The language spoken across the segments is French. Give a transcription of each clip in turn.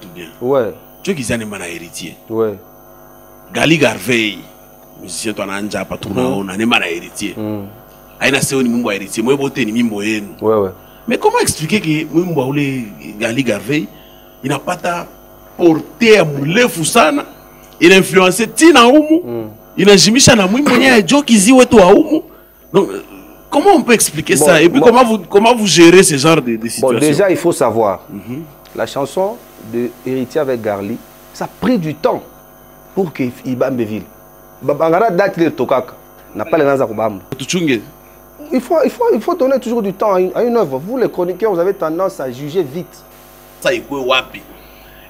Tout bien. Ouais. Tu vois qu'ils ont un héritier. Ouais. Gali Garvey, musicien toi nanja patron on a un héritier. Aina c'est un mimbo héritier. Moi boté ni mimbo yen. Ouais ouais. Mais comment expliquer que mimbo ole Gali Garvey il n'a pas ta porté à mouler fusana. Il a influencé Tina Oumu. Il a jimisha na mimbo nya Joe Kizi wetu a Oumu. Donc comment on peut expliquer ça? Et puis comment vous gérez ce genre de situation? Bon, déjà il faut savoir. La chanson de Héritier avec Garli, ça a pris du temps pour qu'il Ibambeville. Bangara date de Tokaka. N'a pas les nains à Kubam. Il faut donner toujours du temps à une œuvre. Vous les chroniqueurs, vous avez tendance à juger vite. Ça y est wapi.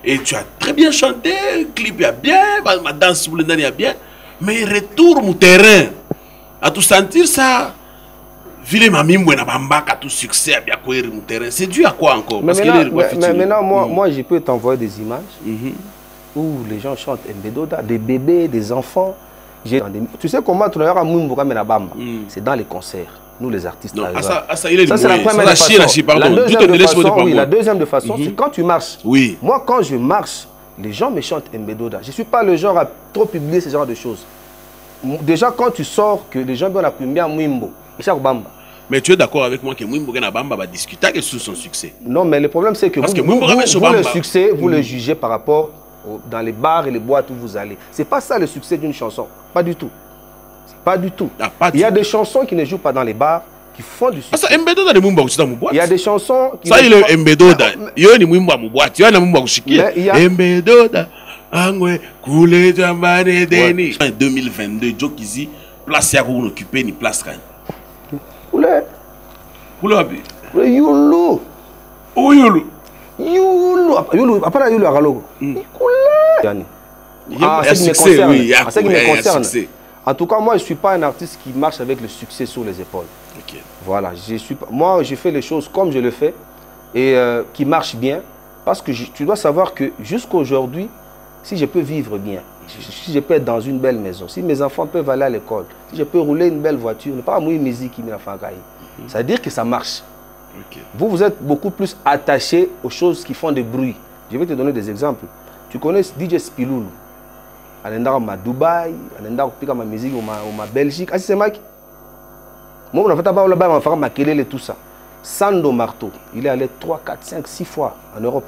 Et tu as très bien chanté, le clip est bien, ma danse sur le dernier est bien, mais retour au terrain, à tout sentir ça, ville ma mime na bambaka tout succès à bien courir au terrain, c'est dû à quoi encore? Mais maintenant, moi je peux t'envoyer des images où les gens chantent Mbedoda, des bébés, des enfants. Tu sais comment tu as Mumbuka Menabamba? C'est dans les concerts. Nous les artistes. Ça c'est la première façon. La deuxième façon, c'est quand tu marches. Oui. Moi, quand je marche, les gens me chantent Mbedoda. Je ne suis pas le genre à trop publier ce genre de choses. Déjà, quand tu sors, que les gens viennent à Kumbia Mwimbo, mais tu es d'accord avec moi que Mwimbo Nabamba va discuter que sur son succès? Non, mais le problème, c'est que vous le succès, vous le jugez par rapport dans les bars et les boîtes où vous allez. Ce n'est pas ça le succès d'une chanson. Pas du tout. Pas du tout. Il y a des chansons qui ne jouent pas dans les bars, qui font du succès. Il y a des chansons qui... Ça, il est Mbedoda. Il y a des Mwimbo à mon boîte. Il y a des Mwimbo à Mouchikia. Mbedoda. Angwe, Koulé, Djambane, Deni. En 2022, Joe Kizi, place à vous occuper, ni place quand Koulé. Koulé. Youlou. Oh, Youlou. Youlou. Après, Youlou à Ralogo. Koulé. Ah, c'est ce qui me concerne. En tout cas, moi, je ne suis pas un artiste qui marche avec le succès sur les épaules. Okay. Voilà. Moi, je fais les choses comme je le fais et qui marchent bien. Parce que tu dois savoir que jusqu'à aujourd'hui, si je peux vivre bien, si je peux être dans une belle maison, si mes enfants peuvent aller à l'école, si je peux rouler une belle voiture, ne pas mouiller musique qui m'a fait ça veut dire que ça marche. Okay. Vous êtes beaucoup plus attaché aux choses qui font des bruits. Je vais te donner des exemples. Tu connais DJ Spiloulou? Alenda à Dubaï, alenda à ma musique ou ma Belgique. Ah, c'est Mike. Moi, on a fait là-bas, ma kelele tout ça. Sando Marteau, il est allé 3, 4, 5, 6 fois en Europe.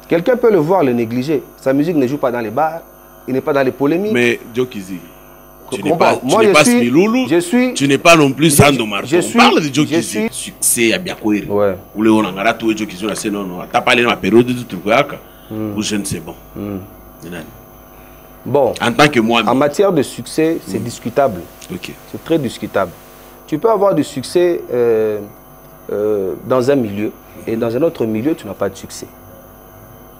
Quelqu'un peut le voir, le négliger. Sa musique ne joue pas dans les bars, il n'est pas dans les polémiques. Mais Joe Kizi, tu n'es pas Spiloulou, tu n'es pas non plus Sando Marteau. On parle de Joe Kizi. Succès à bien courir. Ouais. Ou le Onangara, tout Joe Kizi, on a non, non. T'as parlé dans la période de tout ou je ne sais bon. Bon, en tant que moi, en matière de succès, c'est discutable. Okay. C'est très discutable. Tu peux avoir du succès dans un milieu et dans un autre milieu, tu n'as pas de succès.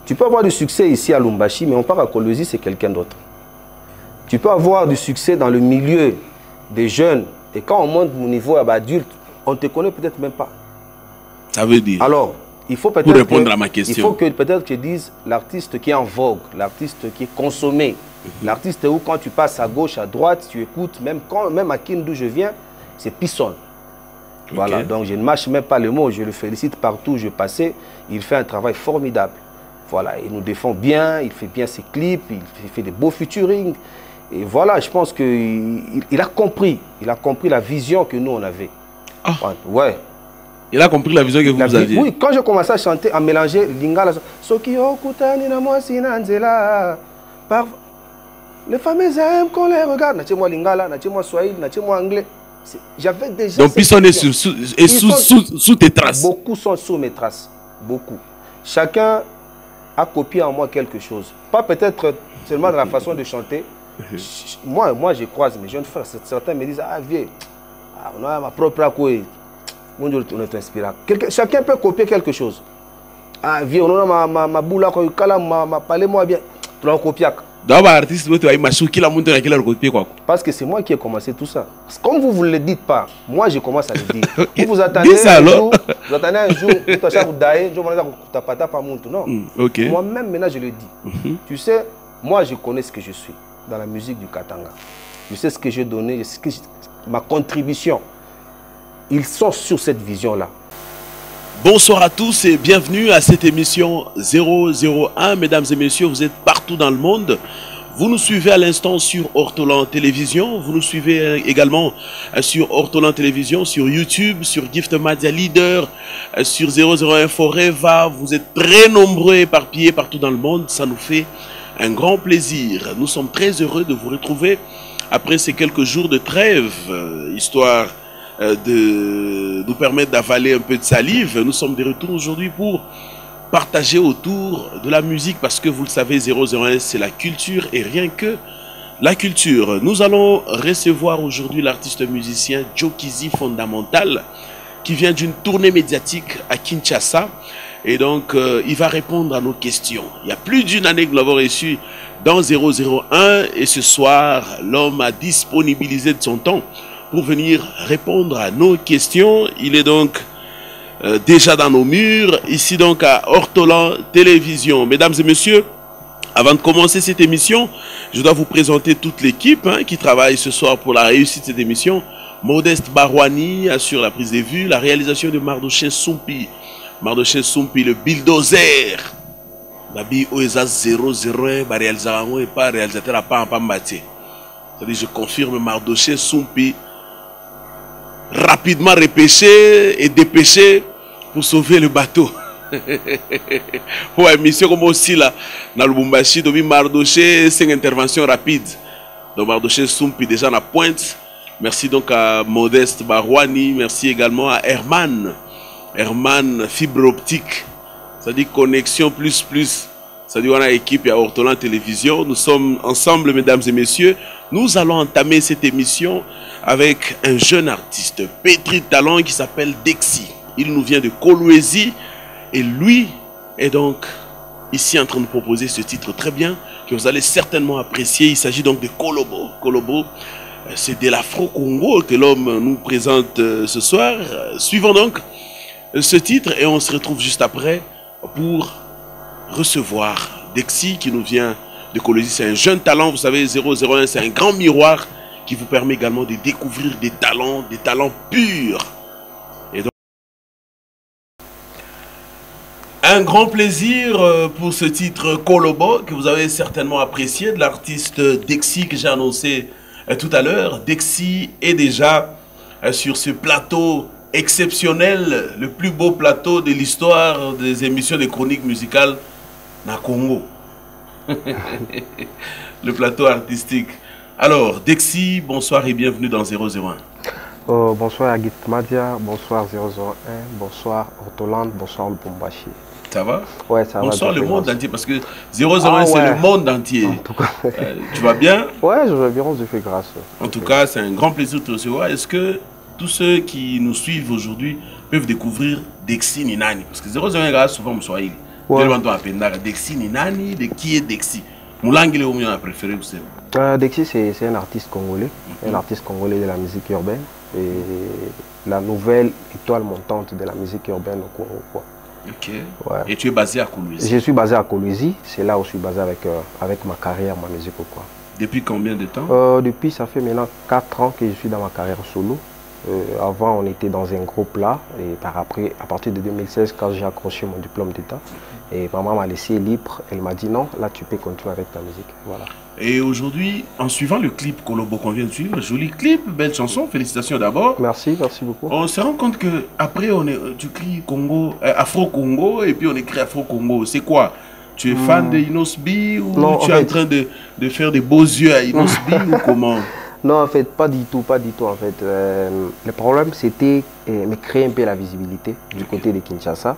Tu peux avoir du succès ici à Lumbashi, mais on part à Kolosi, c'est quelqu'un d'autre. Tu peux avoir du succès dans le milieu des jeunes et quand on monte au niveau adulte, on ne te connaît peut-être même pas. Ça veut dire? Alors, il faut peut-être pour répondre à ma question. Il faut que peut-être que je dise l'artiste qui est en vogue, l'artiste qui est consommé, l'artiste où quand tu passes à gauche, à droite, tu écoutes, même à Kin d'où je viens, c'est Pisson. Voilà, donc je ne mâche même pas le mot, je le félicite partout où je passais. Il fait un travail formidable. Voilà, il nous défend bien, il fait bien ses clips, il fait des beaux featuring. Et voilà, je pense qu'il a compris la vision que nous on avait. Ah. Ouais. Il a compris la vision que vous aviez. Oui, quand je commençais à chanter, à mélanger Lingala, Sokio Kutani na moi sinanzela. Les femmes aiment qu'on les regarde. N'a-t-il-moi Lingala, n'a-t-il-moi Swahili, n'a-t-il-moi anglais. J'avais déjà. Donc, Pisson est sous tes traces. Beaucoup sont sous mes traces. Beaucoup. Chacun a copié en moi quelque chose. Pas peut-être seulement dans la façon de chanter. Moi, je croise mes jeunes frères. Certains me disent, ah, vieux, on a ma propre acouille. On est inspirant. Chacun peut copier quelque chose. Ah, vieux, on a ma boule, ma parlez-moi bien. Tu l'as copié. Parce que c'est moi qui ai commencé tout ça. Comme vous ne le dites pas, moi je commence à le dire. Vous attendez un jour, non. Moi-même maintenant je le dis. Tu sais, moi je connais ce que je suis dans la musique du Katanga. Je sais ce que j'ai donné, je sais ma contribution. Ils sont sur cette vision-là. Bonsoir à tous et bienvenue à cette émission 001. Mesdames et messieurs, vous êtes partout dans le monde. Vous nous suivez à l'instant sur Ortolan Télévision. Vous nous suivez également sur Ortolan Télévision, sur YouTube, sur Gift Media Leader, sur 001 Foreva. Vous êtes très nombreux éparpillés partout dans le monde. Ça nous fait un grand plaisir. Nous sommes très heureux de vous retrouver après ces quelques jours de trêve, histoire de nous permettre d'avaler un peu de salive. Nous sommes de retour aujourd'hui pour partager autour de la musique parce que vous le savez, 001 c'est la culture et rien que la culture. Nous allons recevoir aujourd'hui l'artiste musicien Jokizi Fondamental qui vient d'une tournée médiatique à Kinshasa et donc il va répondre à nos questions. Il y a plus d'une année que nous l'avons reçu dans 001 et ce soir l'homme a disponibilisé de son temps pour venir répondre à nos questions. Il est donc déjà dans nos murs, ici donc à Ortolan Télévision. Mesdames et messieurs, avant de commencer cette émission, je dois vous présenter toute l'équipe qui travaille ce soir pour la réussite de cette émission. Modeste Barouani assure la prise de vue, la réalisation de Mardoché Soumpi. Mardoché Soumpi, le bulldozer. Nabi Oeza 001, réalisateur et pas réalisateur à pas en Pambati. C'est-à-dire, je confirme Mardoché Soumpi, rapidement repêché et dépêché pour sauver le bateau. Ouais, mission comme aussi là, dans le Lubumbashi, Dobi Mardoché, 5 interventions rapides. Donc Mardoché Soumpi déjà à la pointe. Merci donc à Modeste Barouani, merci également à Herman. Herman fibre optique, c'est-à-dire connexion plus. C'est-à-dire on a équipe à Ortolan Télévision. Nous sommes ensemble, mesdames et messieurs. Nous allons entamer cette émission avec un jeune artiste pétri de talent qui s'appelle Dexy. Il nous vient de Kolwezi et lui est donc ici en train de proposer ce titre très bien que vous allez certainement apprécier. Il s'agit donc de Kolobo. Kolobo, c'est de l'Afro-Congo que l'homme nous présente ce soir. Suivons donc ce titre et on se retrouve juste après pour recevoir Dexy qui nous vient de Kolwezi. C'est un jeune talent, vous savez, 001, c'est un grand miroir qui vous permet également de découvrir des talents purs. Et donc, un grand plaisir pour ce titre Kolobo que vous avez certainement apprécié de l'artiste Dexy que j'ai annoncé tout à l'heure. Dexy est déjà sur ce plateau exceptionnel, le plus beau plateau de l'histoire des émissions de chroniques musicales na Congo. Le plateau artistique. Alors, Dexy, bonsoir et bienvenue dans 001. Bonsoir à Gift Media, bonsoir 001, bonsoir Ortolan, bonsoir le Lubumbashi. Ça va? Ouais, ça va. Bonsoir le monde entier, parce que 001 c'est le monde entier. En tout cas. Tu vas bien? Ouais, je vais bien, je fais grâce. En tout cas, c'est un grand plaisir de te recevoir. Est-ce que tous ceux qui nous suivent aujourd'hui peuvent découvrir Dexy Ninani? Parce que 001 regarde souvent mon Swahili. Dexy Ninani, de qui est Dexy? Moulangile ou a préféré vous savez? Dexy c'est un artiste congolais, un artiste congolais de la musique urbaine et la nouvelle étoile montante de la musique urbaine au Congo. Ok. Ouais. Et tu es basé à Kolwezi? Je suis basé à Kolwezi, c'est là où je suis basé avec ma carrière, ma musique. Depuis combien de temps? Depuis, ça fait maintenant 4 ans que je suis dans ma carrière solo. Avant, on était dans un groupe là, et après, à partir de 2016, quand j'ai accroché mon diplôme d'État, et maman m'a laissé libre, elle m'a dit non, là tu peux continuer avec ta musique. Voilà. Et aujourd'hui, en suivant le clip Kolobo qu'on vient de suivre, joli clip, belle chanson, félicitations d'abord. Merci beaucoup. On se rend compte que après tu cries Congo, Afro-Congo, et puis on écrit Afro-Congo. C'est quoi? Tu es fan de Inosbi ou non, tu es en train de faire des beaux yeux à Inosbi ou comment? Non, en fait, pas du tout en fait. Le problème, c'était me créer un peu la visibilité du côté de Kinshasa.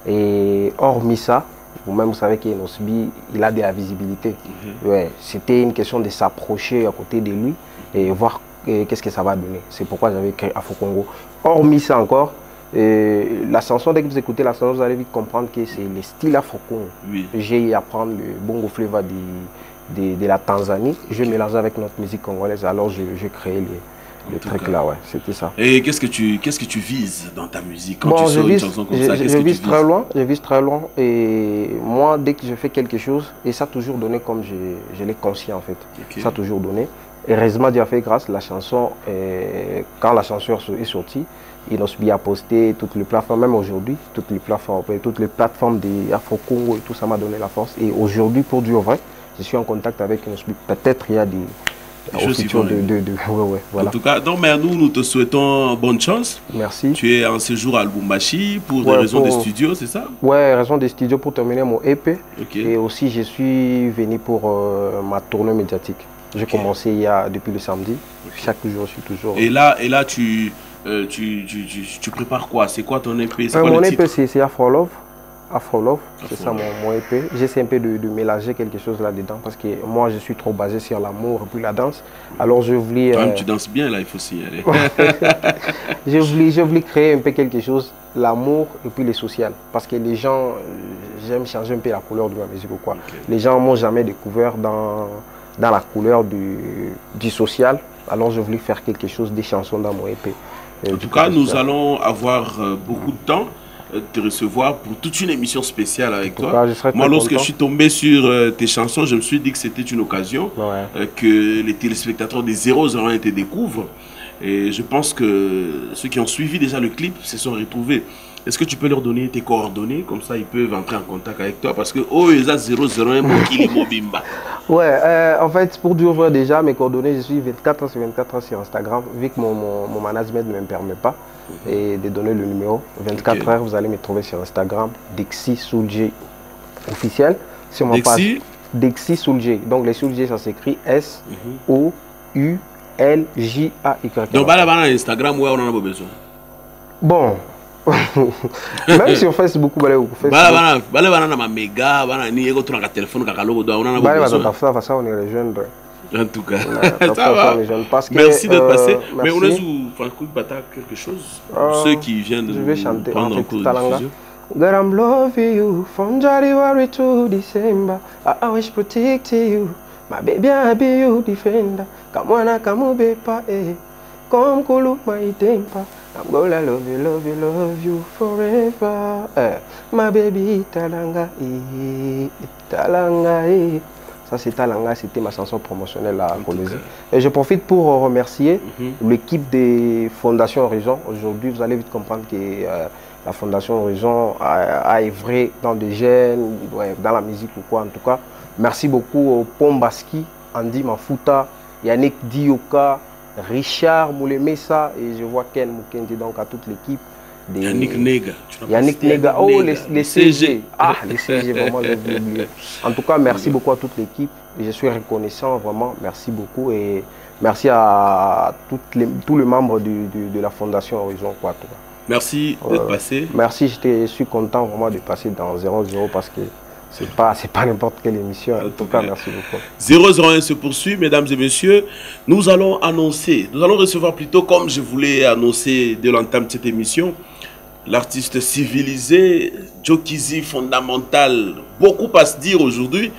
Et hormis ça, vous-même, vous savez qu'Inosbi, il a de la visibilité. Ouais, c'était une question de s'approcher à côté de lui et voir qu'est-ce que ça va donner. C'est pourquoi j'avais créé Afro-Congo. Hormis ça encore, la chanson, dès que vous écoutez la chanson, vous allez vite comprendre que c'est le style Afro-Congo. Oui. J'ai appris le bongo flavor de la Tanzanie, je mélangeais avec notre musique congolaise, alors j'ai créé le truc là, ouais, c'était ça. Et qu'est-ce que tu vises dans ta musique quand tu sors une chanson comme ça? Je vise très loin, et moi, dès que je fais quelque chose, et ça a toujours donné comme je l'ai conscient en fait, ça a toujours donné. heureusement, Dieu a fait grâce. La chanson, quand la chanson est sortie, Inosbi a posté toutes les plateformes, même aujourd'hui, toutes les plateformes des Afro-Congo et tout ça m'a donné la force. Et aujourd'hui, pour Dieu vrai, je suis en contact avec Inosbi. Peut-être il y a des choses qui voilà. En tout cas, donc, mais nous te souhaitons bonne chance. Merci. Tu es en séjour à Lubumbashi pour des raisons des studios, c'est ça? Ouais, raison des studios pour terminer mon EP. Okay. Et aussi, je suis venu pour ma tournée médiatique. J'ai commencé depuis le samedi. Chaque jour, je suis toujours... Et là tu prépares quoi? C'est quoi ton EP? Mon EP, c'est Afro Love. Afro Love, c'est ça mon EP. J'essaie un peu de mélanger quelque chose là-dedans parce que moi, je suis trop basé sur l'amour et puis la danse. Alors, je voulais... Toi-même, tu danses bien, là, il faut signaler. je voulais créer un peu quelque chose, l'amour et puis le social. Parce que les gens, j'aime changer un peu la couleur de ma musique ou quoi. Okay. Les gens m'ont jamais découvert dans la couleur du social. Alors, je voulais faire quelque chose, des chansons dans mon EP. En tout cas, nous allons avoir beaucoup de temps de te recevoir pour toute une émission spéciale avec toi. Moi, lorsque je suis tombé sur tes chansons, je me suis dit que c'était une occasion que les téléspectateurs des 001 te découvrent. Et je pense que ceux qui ont suivi déjà le clip se sont retrouvés. Est-ce que tu peux leur donner tes coordonnées? Comme ça, ils peuvent entrer en contact avec toi. Parce que, oh, ils ont 001 Mokili Mobimba. Ouais, en fait, pour dire vrai, déjà, mes coordonnées, je suis 24h sur 24h sur Instagram, vu que mon management ne me permet pas et de donner le numéro. 24h, vous allez me trouver sur Instagram, Dexy Soulj officiel. Sur ma page, Dexy Soulj. Donc, les Soulj, ça s'écrit S-O-U-L-J-A-Y. Donc, là, Instagram, ouais, on en a besoin. Bon. Même sur Facebook, vous allez vous faire. Ça, on est rejoindre. En tout cas, ça va. Merci d'être passé. Mais on est où quelque chose pour ceux qui viennent de prendre en cours de diffusion. God, I'm loving you from January to December. I always protect you. My baby, I be you defender. Come on, come bepa, come cool my temper. I'm gonna love you forever. My baby, Talanga, Talanga. Ça, c'est Talanga, c'était ma chanson promotionnelle à Colombie. Et je profite pour remercier l'équipe des Fondations Horizon. Aujourd'hui, vous allez vite comprendre que la Fondation Horizon a œuvré dans des jeunes, dans la musique ou quoi en tout cas. Merci beaucoup au Pombaski, Andy Mafuta, Yannick Dioka, Richard Moulemessa et je vois Ken Mukendi, donc à toute l'équipe. Yannick Nega. Yannick Nega, oh les CG. Ah, les CG, vraiment, je l'ai oublié. En tout cas, merci beaucoup à toute l'équipe. Je suis reconnaissant, vraiment, merci beaucoup. Et merci à tous les membres de la Fondation Horizon. Quoi, merci d'être passé. Merci, je suis content vraiment de passer dans 00 parce que c'est pas n'importe quelle émission. En tout cas, merci beaucoup. 001 se poursuit, mesdames et messieurs. Nous allons recevoir plutôt, comme je voulais annoncer dès l'entame de cette émission, l'artiste civilisé, Djokizi Fondamental. Beaucoup à se dire aujourd'hui,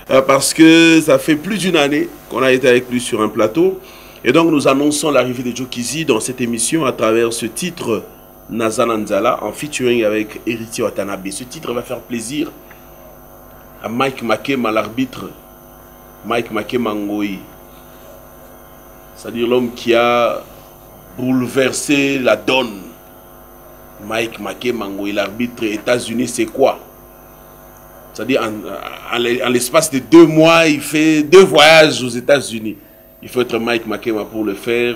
parce que ça fait plus d'une année qu'on a été avec lui sur un plateau. Et donc, nous annonçons l'arrivée de Djokizi dans cette émission à travers ce titre, Nazana Nzala, en featuring avec Héritier Watanabe. Ce titre va faire plaisir à Mike Makema, l'arbitre, Mike Makema Ngoyi, c'est-à-dire l'homme qui a bouleversé la donne. Mike Makema Ngoyi, l'arbitre États-Unis, c'est quoi? C'est-à-dire en l'espace de 2 mois, il fait 2 voyages aux États-Unis. Il faut être Mike Makema pour le faire.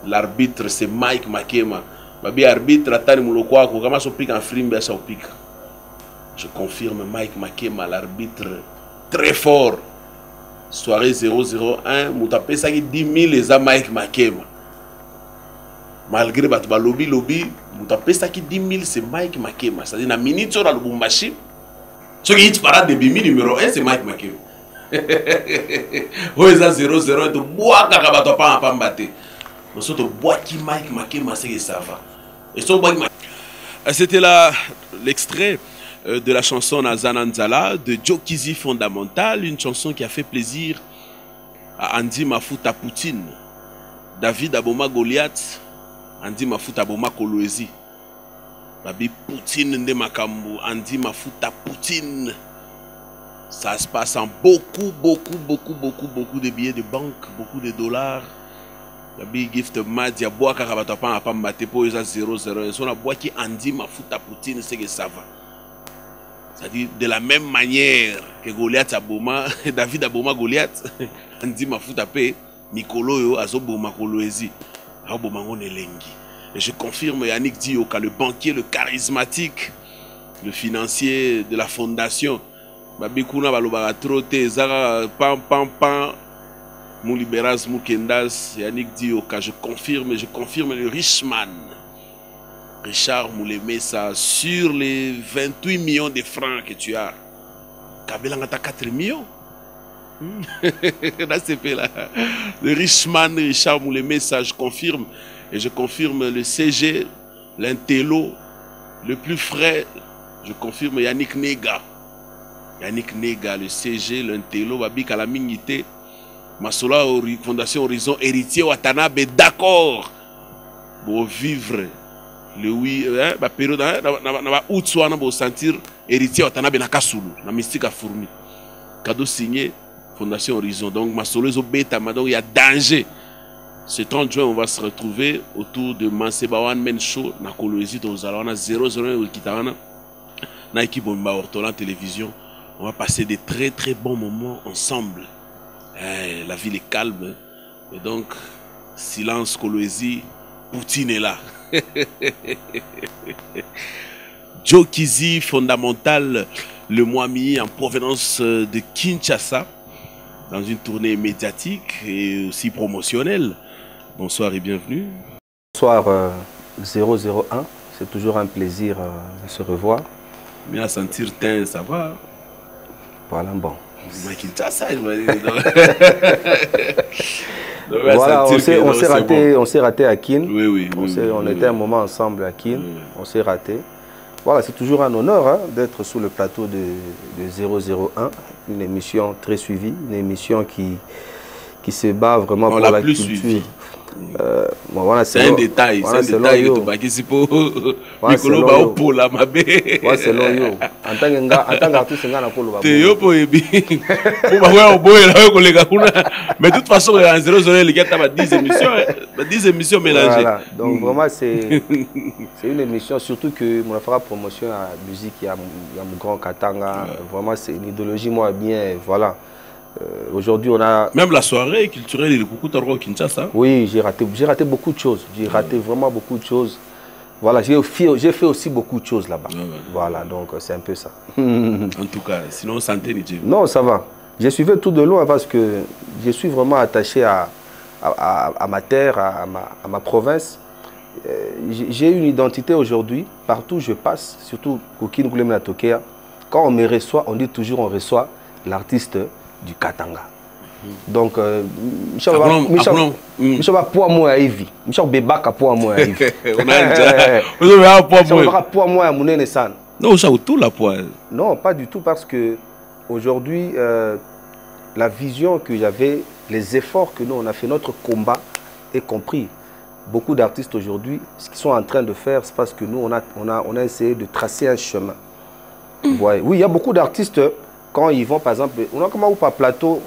L'arbitre, c'est Mike Makema. Babi arbitre, Atani Moulokwa, comment ça pique en frime, ça pique. Je confirme Mike Makema, l'arbitre très fort. Soirée 001, Moutapé, ça qui 10 000 les a Mike Makema. Malgré Batba lobby, Moutapé, ça qui 10 000 c'est Mike Makema. C'est-à-dire, dans la minute sur le Lubumbashi, ce qui est parade de Bimi numéro 1, c'est Mike Makema. Oui, ça 001, tu bois Kakabato pas en pambate. Nous sommes bois qui Mike Makema, c'est que ça va. C'était là l'extrait de la chanson Nazana Nzala de Djokizi Fondamental, une chanson qui a fait plaisir à Andy Mafuta Poutine, David Aboma Goliath, Andy Mafuta Aboma Kolwezi, Babi Poutine Nde Makambu, Andy Mafuta Poutine, Ça se passe en beaucoup de billets de banque, beaucoup de dollars. Il y a des gift match, il y a bois qui a pas maté pour 0-0. Son bois qui andi ma fout à Poutine, c'est que ça va. C'est-à-dire de la même manière que Goliath a Boma, David a Boma Goliath, andi ma fout à paix, Nicolo yo azo Boma Koloezi, a Boma on elengi. Et je confirme Yannick Dioka, le banquier, le charismatique, le financier de la fondation. Babikuna balobara troté zara pam pam pam. Mon libéras Moukendas, Yannick Dioka, je confirme le Richman. Richard Moulemessa, sur les 28 millions de francs que tu as, Kabila a 4 millions. Là, c'est fait là. Le Richman, Richard Moulemessa, je confirme. Et je confirme le CG, l'intello, le plus frais, je confirme Yannick Nega. Yannick Nega, le CG, l'intello, Babik à la mignité. Masola Fondation Horizon, héritier Watanabe, d'accord pour vivre le oui, la période, pour sentir héritier Watanabe na Kasulu, na mystique à fourmi. Cadeau signé Fondation Horizon. Donc Masolo est au bêta, donc il y a danger. Ce 30 juin, on va se retrouver autour de Mansebawan Mencho, na Kolwezi, dans Zalwana 0-0 Kitana, na équipe Bomba Ortolan Télévision. On va passer des très bons moments ensemble. La ville est calme. Et donc, silence Kolwezi, Poutine est là. Joe Kizi, fondamental, le Mwami en provenance de Kinshasa, dans une tournée médiatique et aussi promotionnelle. Bonsoir et bienvenue. Bonsoir 001, c'est toujours un plaisir de se revoir. Mais à sentir teint, ça va. Voilà, bon. Voilà, on s'est raté à Kin. Oui, on était un moment ensemble à Kin. On s'est raté. Voilà, c'est toujours un honneur hein, d'être sous le plateau de 001, une émission très suivie, une émission qui se bat vraiment pour la culture. Bon, voilà, c'est un détail, voilà, c'est un détail que tu vas qui pour Nicolo ba pour la mabe. Ouais, c'est long yo. En tant qu'artiste ngana ko ba. Te yo po ebi. Pour ba wa oboye là ko lega kuna. Mais de toute façon en 00 les gars t'as 10 émissions, 10 émissions mélangées. Voilà. Donc vraiment c'est une émission surtout que on fera promotion à la musique il y a mon grand Katanga, vraiment c'est une idéologie moi bien voilà. Aujourd'hui, on a... Même la soirée culturelle, il y a beaucoup de Kinshasa. Oui, j'ai raté beaucoup de choses. J'ai raté vraiment beaucoup de choses. Voilà, j'ai fait aussi beaucoup de choses là-bas. Voilà, donc c'est un peu ça. En tout cas, sinon, santé, Nidieu. Non, ça va. Je suivais tout de loin parce que je suis vraiment attaché à ma terre, à ma province. J'ai une identité aujourd'hui. Partout où je passe, surtout au Kingoulem Tokea, quand on me reçoit, on dit toujours on reçoit l'artiste du Katanga. Donc, Michel va pour moi à Evi. Michel Bebaka pour moi à Evi. On a déjà pour moi à Mounene San. Non, on a tout la poêle. Non, pas du tout parce que aujourd'hui, la vision que j'avais, les efforts que nous on a fait, notre combat est compris. Beaucoup d'artistes aujourd'hui, ce qu'ils sont en train de faire, c'est parce que nous on a essayé de tracer un chemin. Ouais. Oui, il y a beaucoup d'artistes. Quand ils vont, par exemple, on a comment ou par plateau,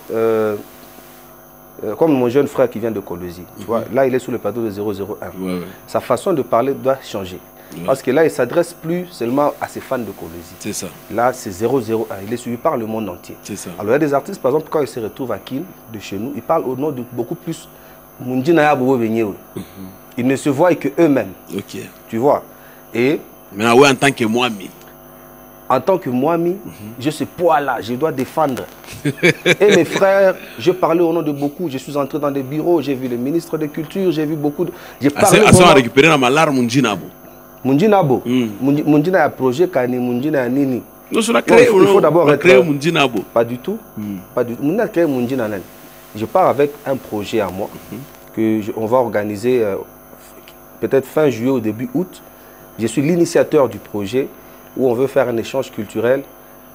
comme mon jeune frère qui vient de Kolwezi, tu vois, là il est sur le plateau de 001. Sa façon de parler doit changer. Parce que là, il ne s'adresse plus seulement à ses fans de Kolwezi. C'est ça. Là, c'est 001. Il est suivi par le monde entier. C'est ça. Alors, il y a des artistes, par exemple, quand ils se retrouvent à Kin, de chez nous, ils parlent au nom de beaucoup plus. Ils ne se voient qu'eux-mêmes. Ok. Tu vois. Et. Maintenant, oui, en tant que moi-même. En tant que moi-même, je ce poids-là, je dois défendre. Et mes frères, je parlais au nom de beaucoup. Je suis entré dans des bureaux, j'ai vu le ministre de la Culture, j'ai vu beaucoup de... J'ai parlé à récupérer dans ma larme Mundinabo. Mundinabo. Mundina a un projet, Kani Mundina a Nini. Non, il faut d'abord créer Mundinabo. Pas du tout. Pas du tout. Mundina a créé Mundina. Je pars avec un projet à moi qu'on va organiser peut-être fin juillet ou début août. Je suis l'initiateur du projet où on veut faire un échange culturel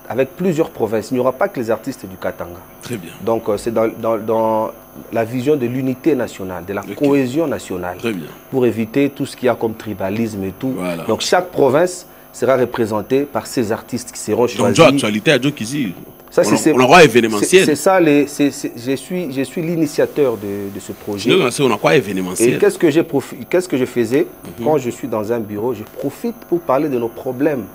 avec plusieurs provinces. Il n'y aura pas que les artistes du Katanga. Très bien. Donc c'est dans la vision de l'unité nationale, de la cohésion nationale. Très bien. Pour éviter tout ce qu'il y a comme tribalisme et tout. Voilà. Donc chaque province sera représentée par ces artistes qui seront choisis. Donc actualité à Joe Kizi. Ça, on a quoi événementiel? C'est ça, je suis l'initiateur de ce projet. On a quoi événementiel? Et qu'est-ce que je faisais quand je suis dans un bureau? Je profite pour parler de nos problèmes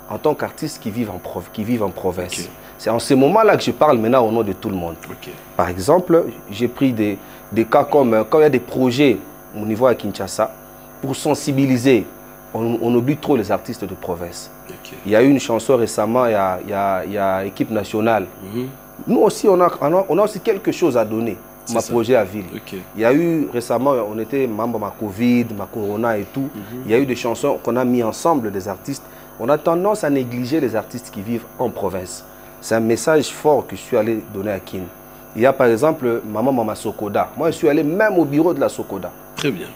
en tant qu'artistes qui vivent en province. Okay. C'est en ce moment-là que je parle maintenant au nom de tout le monde. Okay. Par exemple, j'ai pris des cas comme quand il y a des projets au niveau à Kinshasa, pour sensibiliser, on oublie trop les artistes de province. Okay. Il y a eu une chanson récemment, il y a équipe nationale. Nous aussi, on a aussi quelque chose à donner, ma projet à ville. Okay. Il y a eu récemment, on était membre de ma Covid, ma Corona et tout. Il y a eu des chansons qu'on a mis ensemble des artistes. On a tendance à négliger les artistes qui vivent en province. C'est un message fort que je suis allé donner à Kin. Il y a par exemple Maman Sokoda. Moi, je suis allé même au bureau de la Sokoda. Très bien.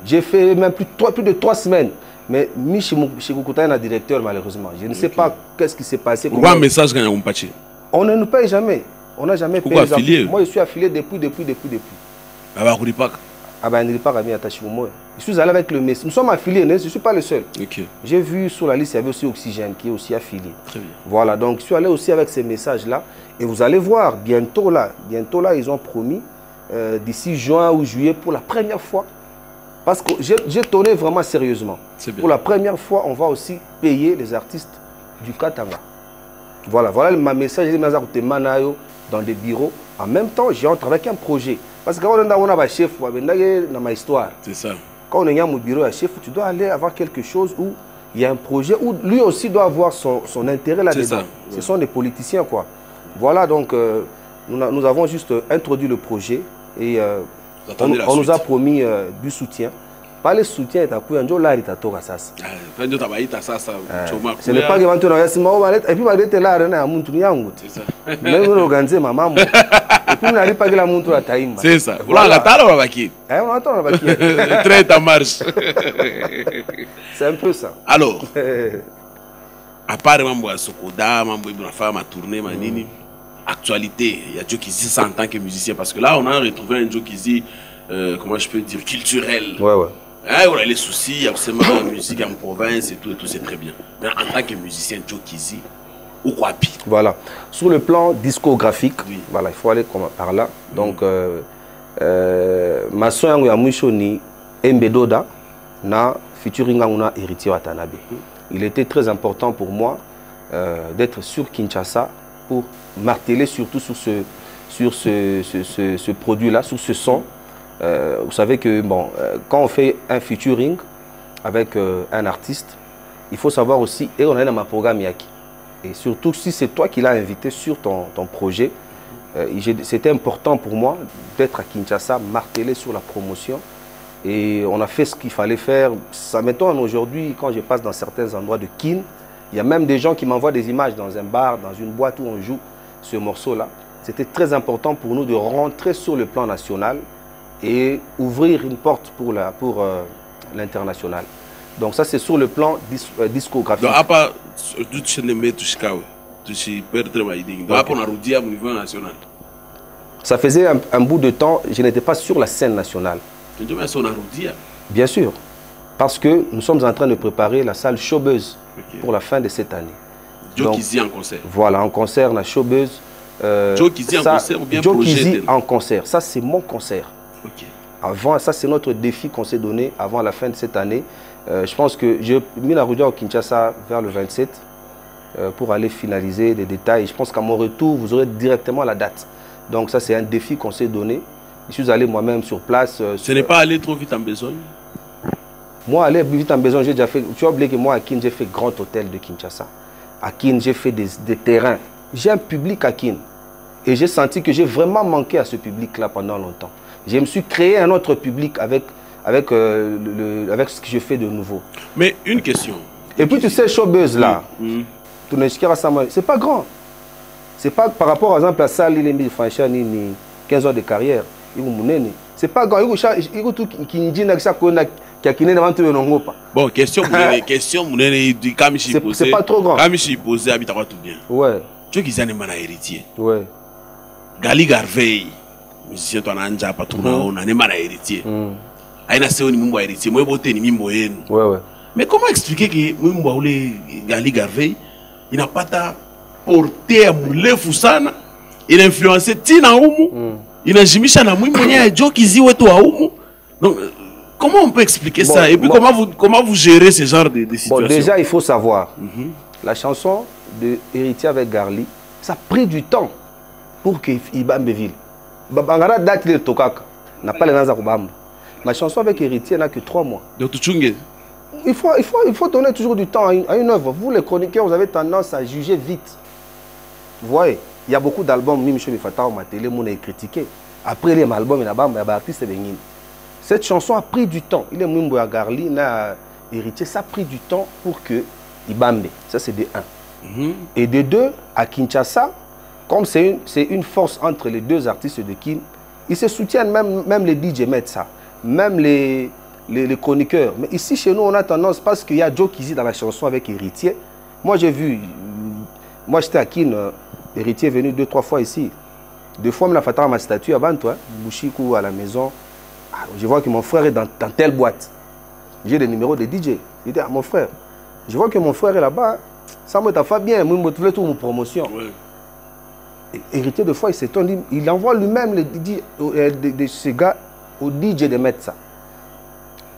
J'ai fait même plus de 3 semaines. Mais chez Kukuta, il y a un directeur, malheureusement. Je ne sais pas qu'est-ce qui s'est passé. Pourquoi un message quand on paye? On ne nous paye jamais. On n'a jamais payé. Affilié? Moi, je suis affilié depuis. Ah bah, Rudipak. Ah bah, Rudipak a mis attaché au moi. Je suis allé avec le message. Nous sommes affiliés, je ne suis pas le seul. Okay. J'ai vu sur la liste, il y avait aussi Oxygène qui est aussi affilié. Très bien. Voilà, donc je suis allé aussi avec ces messages-là. Et vous allez voir, bientôt là, ils ont promis, d'ici juin ou juillet, pour la première fois, parce que j'ai tourné vraiment sérieusement. Pour la première fois, on va aussi payer les artistes du Katanga. Voilà ma message, dans des bureaux. En même temps, j'entre avec un projet. Parce que quand on a un chef, on a ma histoire. C'est ça. Quand on est au bureau à chef, tu dois aller avoir quelque chose où il y a un projet, où lui aussi doit avoir son intérêt là-dedans. Ce sont des politiciens, quoi. Voilà, donc nous avons juste introduit le projet et on nous a promis du soutien. Pas le soutien, ce n'est pas que et puis là, organiser maman. Et puis on pas que la montre à Taïm. C'est ça. Très en marche. C'est un peu ça. Alors, à part Mambo Sokoda, Mambo Ibrahima a tourné, Manini, actualité, il y a Joe Kizi en tant que musicien, parce que là, on a retrouvé un Joe Kizi, comment je peux dire, culturel. Ouais. Hein, on a les soucis, il y a aussi la musique en province et tout, c'est très bien. Mais en tant que musicien, Joe Kizi, ou quoi pire? Voilà. Sur le plan discographique, voilà, il faut aller par là. Donc, ma soeur Mouchoni Mbedoda, na featuring na héritier Watanabe. Il était très important pour moi d'être sur Kinshasa pour marteler surtout sur ce produit-là, sur ce son. Vous savez que bon, quand on fait un featuring avec un artiste, il faut savoir aussi, et on est dans ma programme Yaki, et surtout si c'est toi qui l'as invité sur ton projet, c'était important pour moi d'être à Kinshasa, marteler sur la promotion, et on a fait ce qu'il fallait faire. Ça m'étonne aujourd'hui, quand je passe dans certains endroits de Kin, il y a même des gens qui m'envoient des images dans un bar, dans une boîte où on joue ce morceau-là. C'était très important pour nous de rentrer sur le plan national et ouvrir une porte pour l'international. Donc ça, c'est sur le plan discographique. Donc, à part tu au niveau national. Ça faisait un bout de temps, je n'étais pas sur la scène nationale. Bien sûr, parce que nous sommes en train de préparer la salle Showbuzz pour la fin de cette année. Joe Kizi en concert. Voilà, en concert, la Showbuzz. Joe Kizi en concert ou bien Joe Kizi en concert, ça c'est mon concert. Okay. Avant, ça c'est notre défi qu'on s'est donné avant la fin de cette année. Je pense que j'ai mis la route au Kinshasa vers le 27 pour aller finaliser des détails. Je pense qu'à mon retour, vous aurez directement la date. Donc ça c'est un défi qu'on s'est donné. Je suis allé moi-même sur place. Ce n'est pas aller trop vite en besogne? Moi, aller vite en besogne, j'ai déjà fait. Tu as oublié que moi à Kin, j'ai fait Grand Hôtel de Kinshasa. À Kin, j'ai fait des terrains. J'ai un public à Kin. Et j'ai senti que j'ai vraiment manqué à ce public-là pendant longtemps. Je me suis créé un autre public avec ce que je fais de nouveau. Mais une question. Et puis tu sais, Showbuzz là, c'est pas grand. C'est pas par rapport, par exemple, à ça, il est 15 ans de carrière. C'est pas grand. Bon, question, c'est pas trop grand. Ouais. Tu vois qu'ils ont un héritier. Ouais. Gali Garvey, musicien toi nanja patuna on a un héritier. Aina c'est un mimbo héritier, moi boté ni mimbo yenu. Ouais. Mais comment expliquer que mimbo Gali Garvey, il n'a pas ta porté à mulefu sana inainfluencer tina umu inajimisha na mwimbo mwenye Joe Kizzy wetu wa umu. Donc comment on peut expliquer ça et puis comment vous gérez ce genre de situation? Bon, déjà il faut savoir la chanson de Héritier avec Garli, ça a pris du temps pour que Ibambeville Babangara date le tokaka n'a pas les naza kubamba. Ma chanson avec Héritier n'a que 3 mois. Donc tu il faut donner toujours du temps à une œuvre. Vous, les chroniqueurs, vous avez tendance à juger vite. Vous voyez, il y a beaucoup d'albums, même chez Fatah, ma télé, on est critiqué. Après les albums, il y a des artistes. Cette chanson a pris du temps. Il est Mumbo à Garli, n'a Héritier, ça a pris du temps pour que Ibambe. Ça, c'est de 1. Et de 2, à Kinshasa, comme c'est une force entre les deux artistes de Kin, ils se soutiennent, même les DJ mettent ça, même les chroniqueurs. Mais ici, chez nous, on a tendance, parce qu'il y a Joe Kizzy dans la chanson avec Héritier. Moi, j'ai vu, moi j'étais à Kin, Héritier est venu 2-3 fois ici. 2 fois, même la fatale ma statue avant toi, Bouchikou à la maison. Je vois que mon frère est dans telle boîte. J'ai des numéros de DJ. Je dis à mon frère, je vois que mon frère est là-bas. Ça me fait bien, moi, je voulais toute mon promotion. Ouais. Héritier, de fois, il s'étonne, il envoie lui-même les DJ, de ce gars au DJ de mettre ça.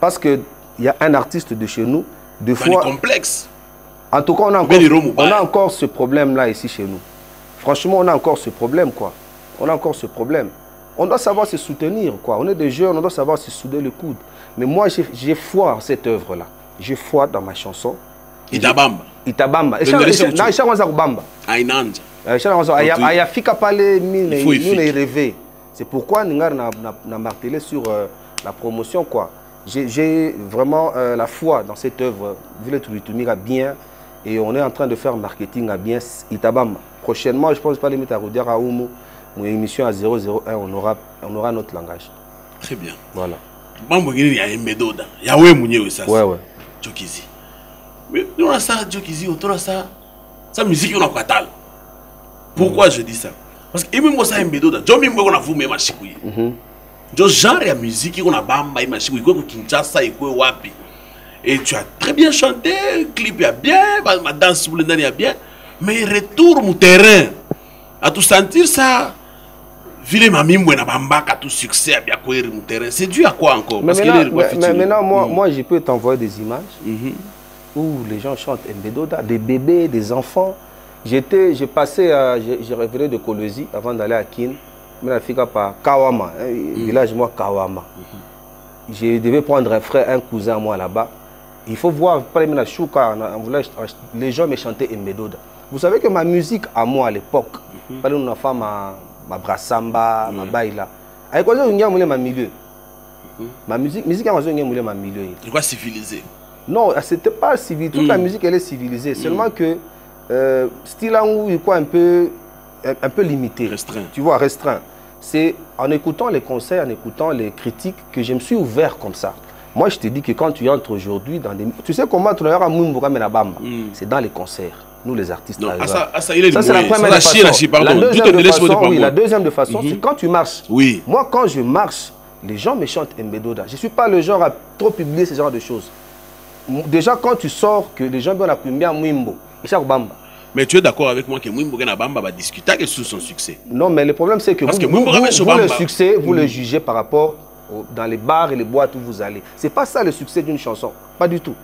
Parce qu'il y a un artiste de chez nous, deux fois... complexe. En tout cas, on a encore ce problème-là ici chez nous. Franchement, on a encore ce problème, quoi. On a encore ce problème. On doit savoir se soutenir, quoi. On est des jeunes, on doit savoir se souder le coude. Mais moi, j'ai foi en cette œuvre-là. J'ai foi dans ma chanson. Itabamba. Itabamba. Il c'est pourquoi nous avons martelé sur la promotion, quoi. J'ai vraiment la foi dans cette œuvre. Village Tulitumi a bien et on est en train de faire marketing à bien Itabamba. Prochainement, je pense pas les mettre à Roudière à Oumu, une émission à 001, on aura notre langage. Très bien. Voilà. Il y a un médoda. Il y a un ça. Ouais, ouais. Joe Kizzy. Mais nous on a ça, Joe Kizzy, autour de ça, sa musique on a quoi tal. Pourquoi je dis ça? Parce que même moi ça un médoda. Joe même on a vous même à Chikoui. Donc, genre de musique, on a bamba, il m'a dit, Kinshasa, il wapi. Et tu as très bien chanté, le clip est bien, ma danse sur le dernier est bien, mais retour au terrain, à tout sentir ça, ville mamie mouena bamba, à tout succès, à bien courir au terrain, c'est dû à quoi encore? Mais maintenant, moi, je peux t'envoyer des images où les gens chantent Mbedoda, des bébés, des enfants. J'ai revenais de Kolwezi avant d'aller à Kin. Je suis par Kawama, village moi Kawama. Je devais prendre un frère, un cousin moi là-bas. Il faut voir, les gens me chantaient Mbedoda. Vous savez que ma musique à moi à l'époque, on a fait ma brassamba, ma baila. Avec quoi on a ma milieu. Ma musique à moi on a ma milieu. C'est quoi civilisé? Non, c'était pas civilisé. Toute la musique elle est civilisée. Seulement que style il quoi un peu limité. Restreint. Tu vois, restreint. C'est en écoutant les concerts, en écoutant les critiques que je me suis ouvert comme ça. Moi, je te dis que quand tu entres aujourd'hui dans des... Tu sais comment tu as c'est dans les concerts. Nous, les artistes. Non, ça, c'est la première façon. La deuxième de façon, c'est quand tu marches. Oui. Moi, quand je marche, les gens me chantent Mbedoda. Je ne suis pas le genre à trop publier ce genre de choses. Déjà, quand tu sors, que les gens viennent à Kumbia Mwimbo, mais tu es d'accord avec moi que Mwimbo Bamba va discuter sur son succès? Non, mais le problème c'est que vous le succès, vous le jugez par rapport dans les bars et les boîtes où vous allez. C'est pas ça le succès d'une chanson. Pas du tout.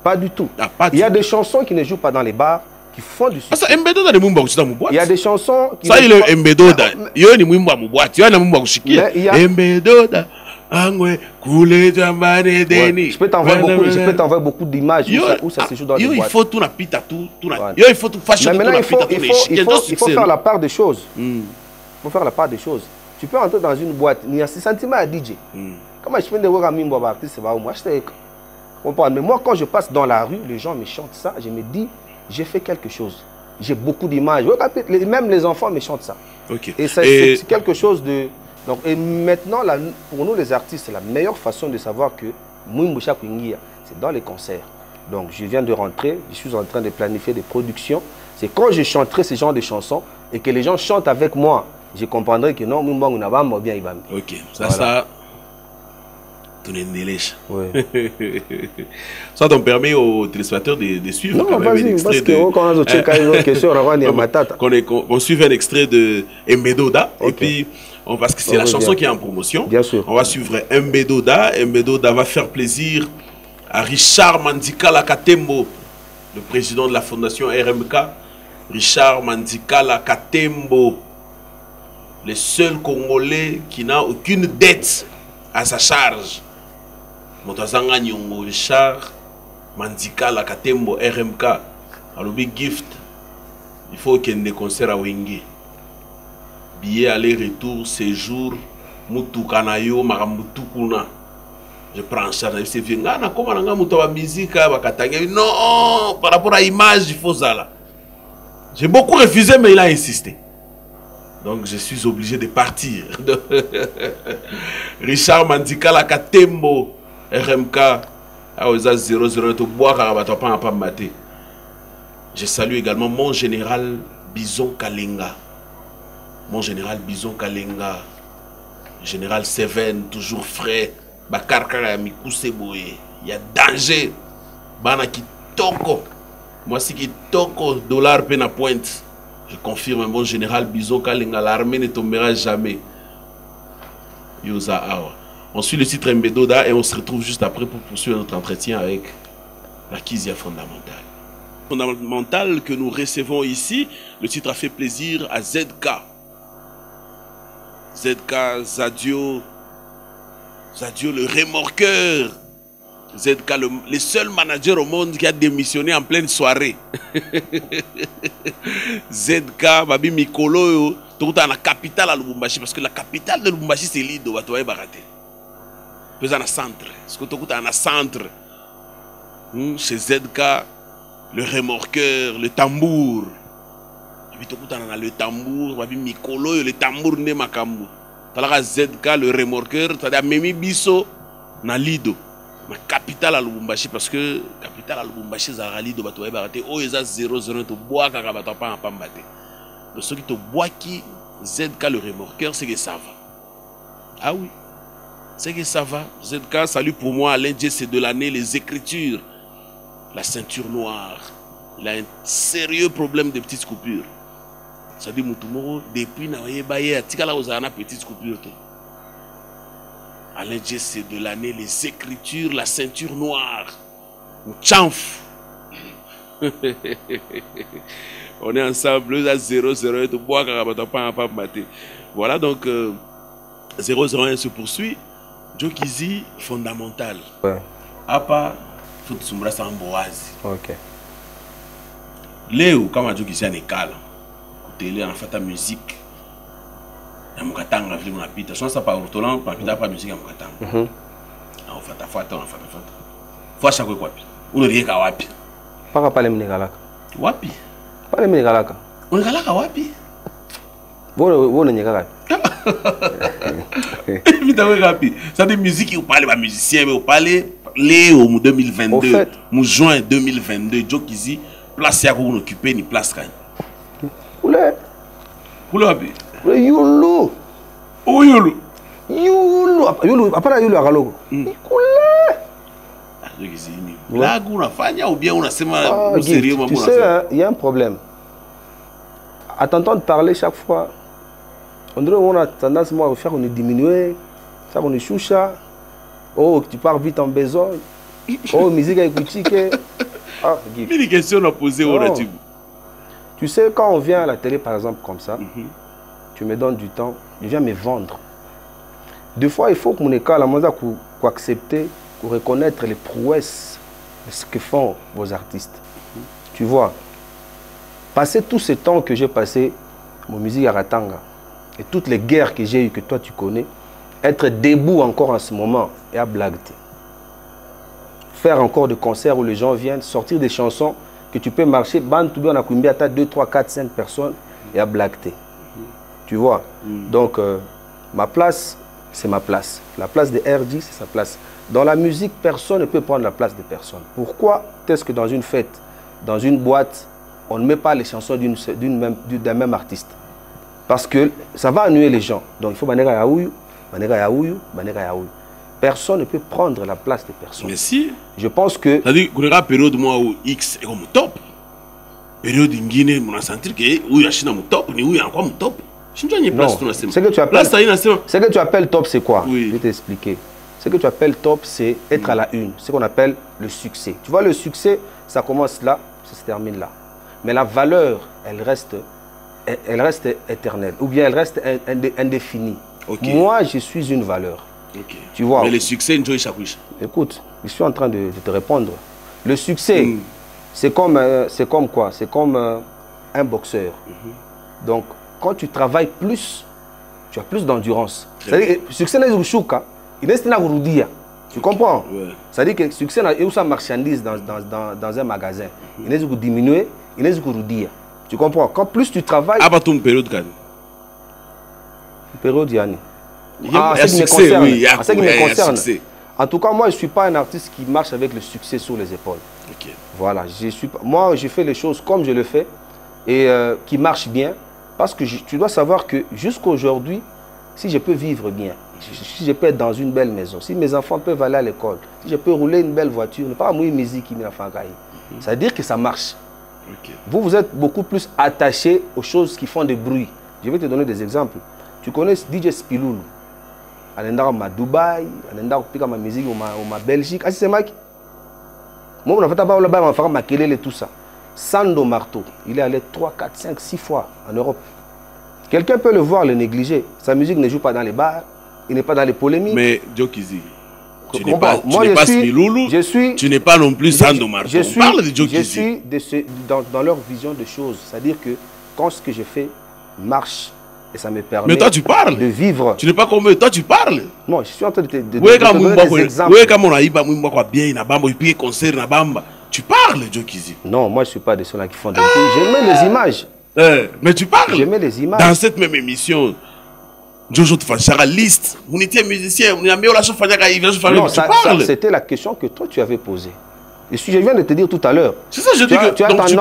Pas du tout. Il y a des chansons qui ne jouent pas dans les bars, qui font du succès. Il y a des chansons qui... Ça, il est Mbedoda. Il y a des Mwimbo à mon boîte. Il y a des Mwimbo à Mbedoda. Ouais. Je peux t'envoyer beaucoup d'images où ça se joue dans les boîtes. Il faut tout napita tout. Il faut tout fashion. Mais maintenant il faut faire la part des choses. Il faut faire la part des choses. Tu peux entrer dans une boîte, il y a ce sentiment à DJ. Comment je peux dire que Mimbo artiste c'est pas moi je comprends. Mais moi quand je passe dans la rue, les gens me chantent ça, je me dis j'ai fait quelque chose. J'ai beaucoup d'images. Même les enfants me chantent ça. Et c'est quelque chose de... Donc, et maintenant, pour nous les artistes, la meilleure façon de savoir que Mwimbo Chakwingia, c'est dans les concerts. Donc je viens de rentrer, je suis en train de planifier des productions. C'est quand je chanterai ce genre de chansons et que les gens chantent avec moi, je comprendrai que non, Mwimbo Nabamba ou bien Ibambi. Ok, ça, Ouais. Ça, on permet aux téléspectateurs de suivre. Non, quand même un vas-y, extrait parce que quand on a une question, on va matata. qu'on suive un extrait de Mbedoda. Ok. Et puis, parce que c'est On la veut chanson bien. qui est en promotion. Bien sûr. On va suivre Mbedoda. Mbedoda va faire plaisir à Richard Mandikala Katembo, le président de la fondation RMK. Richard Mandikala Katembo, le seul Congolais qui n'a aucune dette à sa charge. Motazanga Nyongo, Richard Mandikala Katembo, RMK. Alobi gift, il faut qu'il y ait des concerts à Wenge. Billet aller-retour, séjour, Mutukanayo, Marambutukuna. Je prends en charge. C'est vieux. Comment on a la musique, non, par rapport à l'image, il faut ça là. J'ai beaucoup refusé, mais il a insisté. Donc je suis obligé de partir. Richard Mandikala Katembo, RMK, Aoza 00, je salue également mon général Bison Kalenga. Mon général Bison Kalenga. Général Seven, toujours frais. Bakarkara Mikuseboye. Il y a danger. Bana Kitoko. Moi, si Kitoko, dollar peine à pointe. Je confirme, mon général Bison Kalenga, l'armée ne tombera jamais. Yosa Awa. On suit le titre Mbedoda et on se retrouve juste après pour poursuivre notre entretien avec la Kizia fondamentale. Fondamentale que nous recevons ici, le titre a fait plaisir à ZK. ZK, Zadio, Zadio le remorqueur. ZK, le seul manager au monde qui a démissionné en pleine soirée. ZK, Babi Mikolo, tout dans la capitale à Lubumbashi, parce que la capitale de Lubumbashi c'est Lido, Batoye Baraté. Puis dans le centre, parce que tout dans le centre, chez ZK, le remorqueur, le tambour. Puis tout dans le tambour, Babi Mikolo, le tambour ne makambu. Talaka ZK, le remorqueur, c'est-à-dire Memi Bisso, na Lido. Ma capitale à Lubumbashi, parce que capitale à Lubumbashi, c'est à Lido, Batoye Baraté. Oh, ils ont 0-0, tu bois, quand tu pas en pambaté. Donc, ceux qui te bois qui, ZK, le remorqueur, c'est que ça va. Ah oui, c'est que ça va. ZK, salut pour moi, Alain Jesse de l'année, les écritures, la ceinture noire. Il a un sérieux problème de petites coupures. Ça dit, Moutoumoro, depuis Naoye Baye, Tikala Ozana, petite coupure. Alain Jesse de l'année, les écritures, la ceinture noire. Tchanf. On est ensemble, à 0-0, de bois, pas maté. Voilà, donc 0-0-1 se poursuit. Joe Kizi, fondamental. Ouais. Apa, tout sombra sans boise. Ok. Léo, comme Joe Kizi, en école. Écoutez-le, en fait, la musique. Il y a mon katanga, il y a mon pita. Je ne sais pas, ortolan, pas de musique, il y a mon katanga. On fait ta fois, on fait ta fois. Faut chaque fois, on ne rien qu'à wapi. Pas parler de Galaka. Wapi. Pas de Galaka. On est Galaka wapi. Vous ne Galaka. Ça des musiques, vous parlez de musiciens, mais vous parlez Léo 2022, en juin 2022, Joe Kizi, place à vous occuper, ni place quand même. Oulé. Oulé. Yulu. Oh Yulu. Yulu. Après Yulu à Galogo. Oulé. Là, on a fait ou bien on a sérieux. Tu sais, il y a un problème. À t'entendre parler chaque fois, on dirait qu'on a tendance à faire qu'on diminuer, ça qu'on choucha. Oh, tu pars vite en besoin. Oh, musique à écouter. Ah, mais les questions à poser au radio. Tu sais, quand on vient à la télé, par exemple, comme ça, tu me donnes du temps, je viens me vendre. Des fois, il faut que mon école, qu'on accepter, pour reconnaître les prouesses de ce que font vos artistes. Tu vois, passer tout ce temps que j'ai passé, mon musique à Ratanga, et toutes les guerres que j'ai eues, que toi tu connais, être debout encore en ce moment et à blaguer. Faire encore des concerts où les gens viennent, sortir des chansons que tu peux marcher, bantu bien à Kumbia, tu as 2, 3, 4, 5 personnes et à blaguer. Tu vois, donc ma place, c'est ma place. La place de RD, c'est sa place. Dans la musique, personne ne peut prendre la place de personne. Pourquoi est-ce que dans une fête, dans une boîte, on ne met pas les chansons d'un même artiste? Parce que ça va ennuyer les gens. Donc il faut Banega Yaouyou, Banega Yaouyou, Banega Yaouyou. Personne ne peut prendre la place de personne. Mais si. Je pense que... C'est-à-dire qu'il y a une période où X est comme top. Période en Guinée, on a senti que où il y a Chine top, ni où il y a encore top. Je ne sais pas ce que tu appelles top, c'est quoi? Oui. Je vais t'expliquer. Ce que tu appelles top, c'est être à la une. Ce qu'on appelle le succès. Tu vois, le succès, ça commence là, ça se termine là. Mais la valeur, elle reste éternelle. Ou bien elle reste indéfinie. Okay. Moi, je suis une valeur. Okay. Tu vois. Mais le succès, enjoy chaque wish. Écoute, je suis en train de te répondre. Le succès, c'est comme quoi? C'est comme un boxeur. Donc, quand tu travailles plus, tu as plus d'endurance. C'est-à-dire que le succès n'est pas chouka, il est un. Tu comprends? C'est-à-dire que le succès n'est pas une marchandise dans un magasin. Il est diminué, il est un. Tu comprends? Quand plus tu travailles... À partir d'une période, quand Une période, Yanni. En ce qui me concerne. En tout cas, moi, je ne suis pas un artiste qui marche avec le succès sur les épaules. Okay. Voilà. Moi, je fais les choses comme je le fais et qui marchent bien. Parce que tu dois savoir que jusqu'à aujourd'hui, si je peux vivre bien, si je peux être dans une belle maison, si mes enfants peuvent aller à l'école, si je peux rouler une belle voiture, ne pas mouiller musique qui m'a fait. Ça veut dire que ça marche. Okay. Vous êtes beaucoup plus attaché aux choses qui font des bruits. Je vais te donner des exemples. Tu connais DJ Spiloulou. À Dubaï, à ma musique au Belgique. Ah, c'est moi qui. Moi, on a fait là-bas, on a fait tout ça. Sando Marteau, il est allé 3, 4, 5, 6 fois en Europe. Quelqu'un peut le voir, le négliger. Sa musique ne joue pas dans les bars, il n'est pas dans les polémiques. Mais Jokizi, tu n'es pas Spiloulou, tu n'es pas non plus Sando Marteau. On parle de Jokizi. Je suis dans leur vision de choses. C'est-à-dire que quand ce que je fais marche, et ça me permet de vivre. Tu n'es pas comme eux, toi tu parles. Non, je suis en train de te donner des exemples. Tu parles, Jokizi. Non, moi je ne suis pas de ceux-là qui font des bruits. J'aime les images. Mais tu parles. J'aime les images. Dans cette même émission, Jojo te fait la liste. On était musicien, on a mis la chose. Non, c'était la question que toi tu avais posée. Et je viens de te dire tout à l'heure. C'est ça, je dis que tu as tendance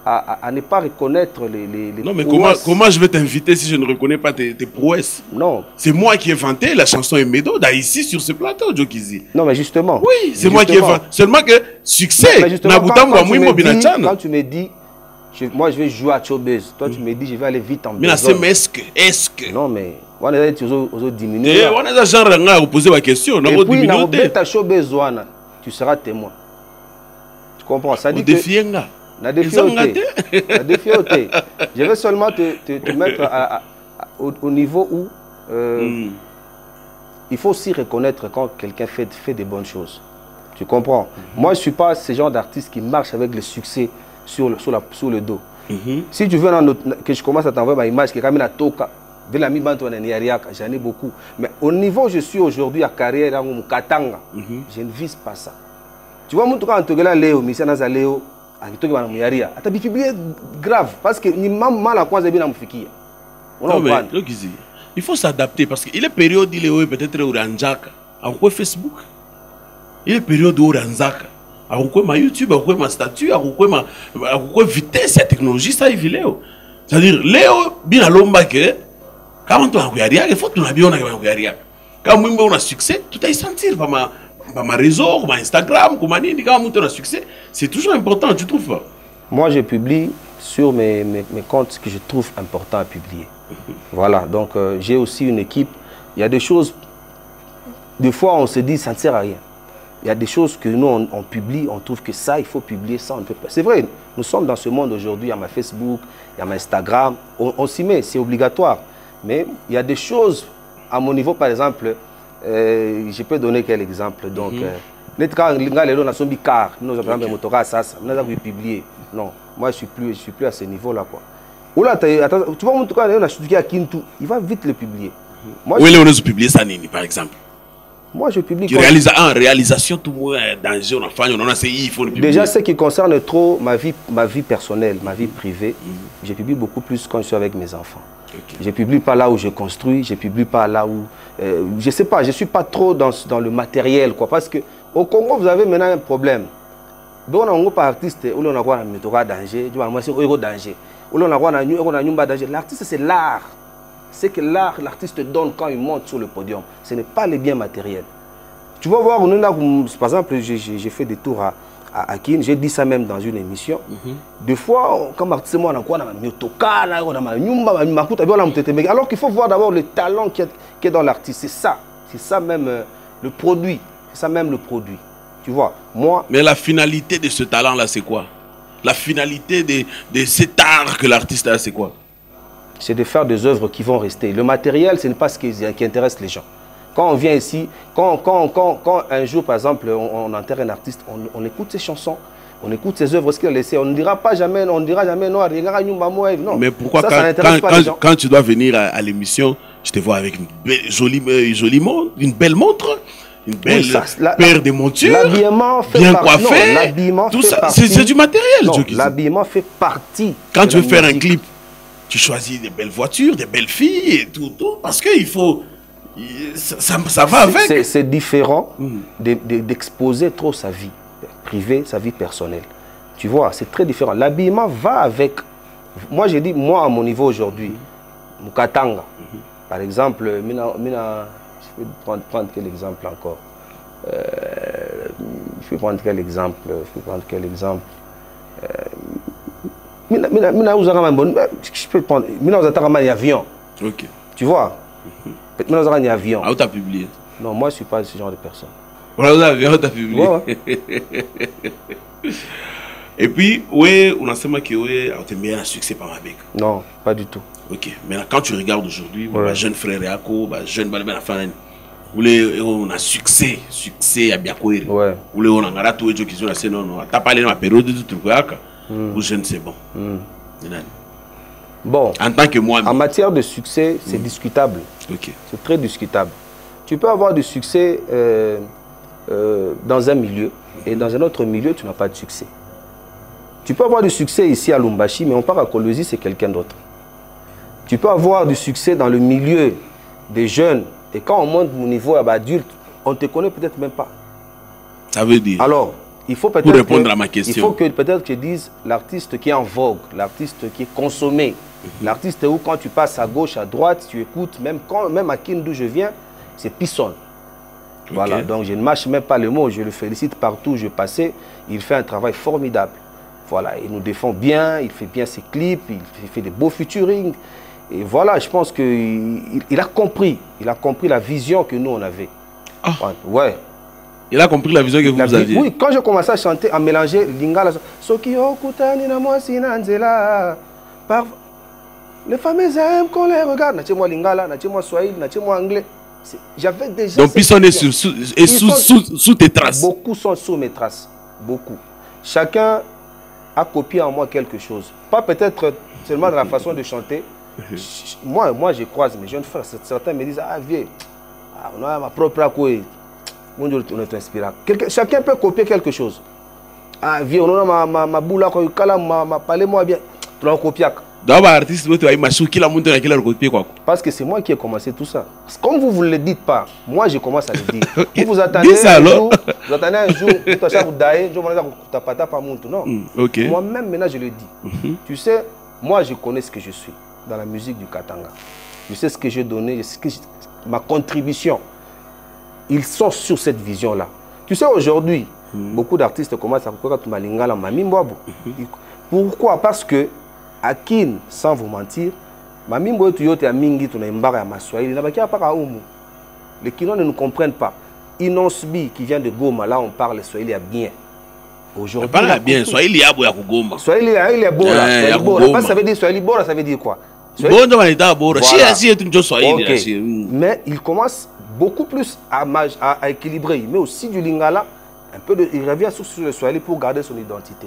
à ne pas reconnaître les non, mais comment je vais t'inviter si je ne reconnais pas tes prouesses? Non. C'est moi qui ai inventé la chanson Emedo ici sur ce plateau, Jokizi. Non, mais justement. Oui, c'est moi qui ai inventé. Seulement que succès. Quand tu me dis, moi je vais jouer à Showbiz, toi tu me dis, je vais aller vite en besogne. Mais est-ce que non, mais on a diminué. On a genre opposé la question. Et puis, dans le Showbiz, tu seras témoin. Tu comprends? Ça dit que... Je vais seulement te mettre au niveau où il faut aussi reconnaître quand quelqu'un fait des bonnes choses. Tu comprends? Moi, je ne suis pas ce genre d'artiste qui marche avec le succès sur le dos. Si tu veux que je commence à t'envoyer ma image, j'en ai beaucoup. Mais au niveau où je suis aujourd'hui à carrière, je ne vise pas ça. Tu vois, Léo, grave parce que il faut s'adapter parce qu'il est période il est peut-être au Ranjaka à Facebook, il est période au Ranjaka à ma YouTube, à ma statut, à vitesse la technologie ça est Léo, c'est-à-dire Léo bien lomba que quand on a il faut qu'on a bien quand on a succès tout est sentir par ma réseau, comme Instagram, comme quand on a succès, c'est toujours important, tu trouves pas? Moi, je publie sur mes comptes ce que je trouve important à publier. Voilà, donc j'ai aussi une équipe. Il y a des choses, des fois on se dit ça ne sert à rien. Il y a des choses que nous on publie, on trouve que ça, il faut publier, ça on ne peut pas. C'est vrai, nous sommes dans ce monde aujourd'hui, il y a ma Facebook, il y a ma Instagram, on s'y met, c'est obligatoire. Mais il y a des choses, à mon niveau par exemple, je peux donner quel exemple. Donc, non, moi je suis plus à ce niveau-là. Tu vois, mon cas, il va vite le publier. Où est-ce que publier ça, par exemple? Moi, je publie. Tu réalises en réalisation, tout le monde danger, on a essayé, il faut le publier. Déjà, ce qui concerne trop ma vie personnelle, ma vie privée, je publie beaucoup plus quand je suis avec mes enfants. Okay. Je ne publie pas là où je construis, je ne publie pas là où... je ne sais pas, je ne suis pas trop dans le matériel, quoi, parce qu'au Congo, vous avez maintenant un problème. On a un groupe artiste, on a un danger, danger. L'artiste, c'est l'art. ce que l'artiste donne quand il monte sur le podium. Ce n'est pas les biens matériels. Tu vas voir, par exemple, j'ai fait des tours à Kin, j'ai dit ça même dans une émission. Des fois, comme artiste, moi, alors qu'il faut voir d'abord le talent qui est dans l'artiste. C'est ça même le produit. C'est ça même le produit. Tu vois, moi... Mais la finalité de ce talent-là, c'est quoi? La finalité de cet art que l'artiste a, c'est quoi? C'est de faire des œuvres qui vont rester. Le matériel, ce n'est pas ce qui intéresse les gens. Quand on vient ici, quand un jour, par exemple, on enterre un artiste, on écoute ses chansons, on écoute ses œuvres, ce qu'il a laissé. On ne dira jamais, non, non. Mais pourquoi quand tu dois venir à l'émission, je te vois avec une belle montre, une belle paire de montures, bien coiffée, tout ça, c'est du matériel. L'habillement fait partie. Quand tu veux faire un clip, tu choisis des belles voitures, des belles filles et tout, parce qu'il faut... Ça va avec. C'est différent d'exposer trop sa vie privée, sa vie personnelle. Tu vois, c'est très différent. L'habillement va avec. Moi, j'ai dit, moi, à mon niveau aujourd'hui, Mukatanga, par exemple, je vais prendre quel exemple encore? Je vais prendre quel exemple? Je peux prendre avion. Ok. Tu vois? Maintenant, on a un avion. Ah, où t'as publié? Non, moi, je ne suis pas ce genre de personne. Voilà, où t'as publié. Ouais. Et puis, ouais, on a seulement que on t'aime bien un succès par ma bec. Non, pas du tout. Ok. Maintenant, quand tu regardes aujourd'hui, ma jeune frère Yako, ma jeune balbé la fin, on a succès à Biakoiri. Ouais. On a gardé tout et qui sont non, t'as parlé de ma période de tout truc. Ou jeune, c'est bon. Bon, en tant que moi, en matière de succès, c'est discutable. Okay. C'est très discutable. Tu peux avoir du succès dans un milieu et dans un autre milieu, tu n'as pas de succès. Tu peux avoir du succès ici à Lumbashi, mais on part à Kolwezi, c'est quelqu'un d'autre. Tu peux avoir du succès dans le milieu des jeunes et quand on monte au niveau adulte, on ne te connaît peut-être même pas. Ça veut dire? Alors, il faut peut-être... Pour répondre à ma question. Il faut que peut-être tu dises l'artiste qui est en vogue, l'artiste qui est consommé. L'artiste où quand tu passes à gauche, à droite, tu écoutes, même à Kin d'où je viens, c'est Pisson. Okay. Voilà, donc je ne mâche même pas le mot, je le félicite partout où je passais. Il fait un travail formidable. Voilà, il nous défend bien, il fait bien ses clips, il fait des beaux featuring. Et voilà, je pense qu'il a compris la vision que nous on avait. Ah. Ouais. Il a compris la vision que vous aviez. Oui, quand j'ai commencé à chanter, à mélanger Lingala, Soki Okutani na moi sinanzela. Les femmes aiment qu'on les regarde. N'a-t-il-moi Lingala, n'a-t-il-moi Swahili, n'a-t-il-moi anglais. J'avais déjà... Donc Pisson est sous tes traces. Beaucoup sont sous mes traces. Beaucoup. Chacun a copié en moi quelque chose. Pas peut-être seulement de la façon de chanter. Moi, je croise mes jeunes frères. Certains me disent, ah vieux, on a ma propre couille. On est inspiré. Chacun peut copier quelque chose. Ah vieux, on a ma boule, ma parlez-moi bien. Tu l'as copié. Parce que c'est moi qui ai commencé tout ça. Comme vous ne le dites pas, moi je commence à le dire. Vous attendez un jour, non. Moi-même maintenant je le dis. Tu sais, moi je connais ce que je suis dans la musique du Katanga. Je sais ce que j'ai donné, ma contribution. Ils sont sur cette vision-là. Tu sais, aujourd'hui, beaucoup d'artistes commencent à courir à Lingala, Mamimboabo. Pourquoi? Parce que à Kin, sans vous mentir, Mamimbo Tuyote a Mingi, tu n'as pas Maswahili, les Kinois ne nous comprennent pas. Inosbi qui vient de Goma, là on parle Swahili bien. Aujourd'hui, on parle bien, Swahili à Goma. Swahili il est beau là. Ça veut dire Swahili Bora, ça veut dire quoi? Mais il commence beaucoup plus à équilibrer. Il met aussi du Lingala, il revient sur le Swahili pour garder son identité.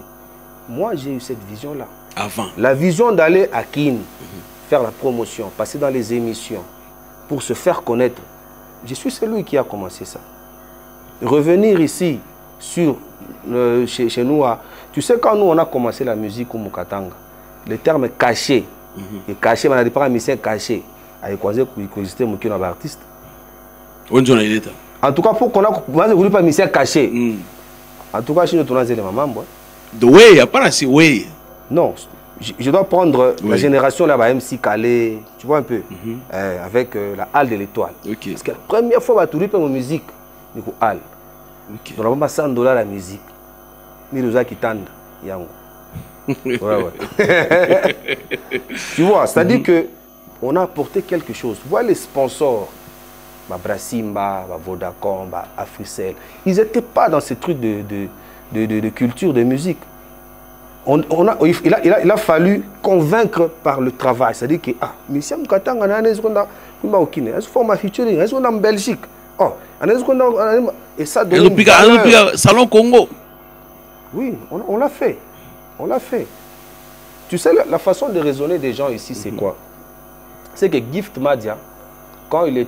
Moi j'ai eu cette vision-là. Avant. La vision d'aller à Kin, faire la promotion, passer dans les émissions, pour se faire connaître. Je suis celui qui a commencé ça. Revenir ici, chez nous, tu sais, quand nous on a commencé la musique au Mukatanga, le terme caché, et caché, on a des musiciens cachés, avec quoi il existait un artiste. En tout cas, pour qu'on a voulu pas musicien caché. En tout cas, chez nous, on a des mamans. The way, apparemment, way. Non, je dois prendre la génération là, MC Calais, tu vois un peu, avec la Halle de l'Étoile. Parce que la première fois que je mon musique, je suis Halle. Donc, on a 100 $ la musique. Je suis qui tendent. Tu vois, c'est-à-dire qu'on a apporté quelque chose. Voilà les sponsors, Brassimba, Vodacom, Africell. Ils n'étaient pas dans ces trucs de culture, de musique. Il a fallu convaincre par le travail. C'est-à-dire que, mais si on a un featuring, en Belgique. Et ça donne Salon Congo. Oui, on l'a fait. On l'a fait. Tu sais, la façon de raisonner des gens ici, c'est quoi? C'est que Gift Madia, quand il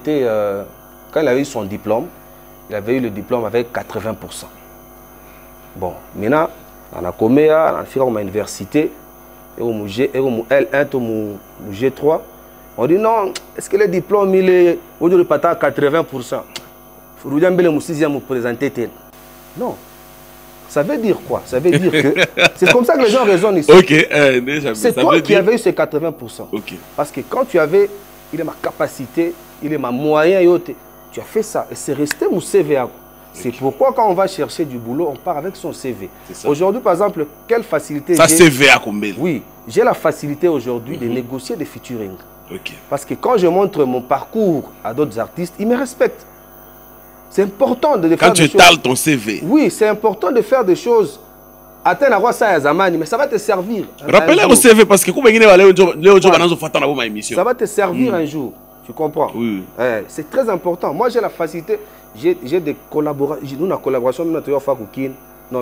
avait eu son diplôme, il avait eu le diplôme avec 80%. Bon, maintenant, on a commis, on a fait à l'université, et au L1, au G3, on dit non, est-ce que le diplôme, il est au-delà de 80%? Il faut que le 6e vous présenter. Non. Ça veut dire quoi? Ça veut dire que c'est comme ça que les gens raisonnent ici. C'est toi qui avais eu ces 80%. Parce que quand tu avais, il est ma capacité, il est ma moyen, tu as fait ça. Et c'est resté mon CV. C'est pourquoi quand on va chercher du boulot, on part avec son CV. Aujourd'hui, par exemple, quelle facilité ça CV à combien? Oui, j'ai la facilité aujourd'hui de négocier des featuring. Parce que quand je montre mon parcours à d'autres artistes, ils me respectent. C'est important de faire des choses. Quand tu étales ton CV. Oui, c'est important de faire des choses. Attends à voir ça à Zamani, mais ça va te servir. Rappelez au CV parce que ça va te servir un jour. Tu comprends? Oui. C'est très important. Moi, j'ai la facilité. J'ai des collaborations. Nous, la collaboration, non,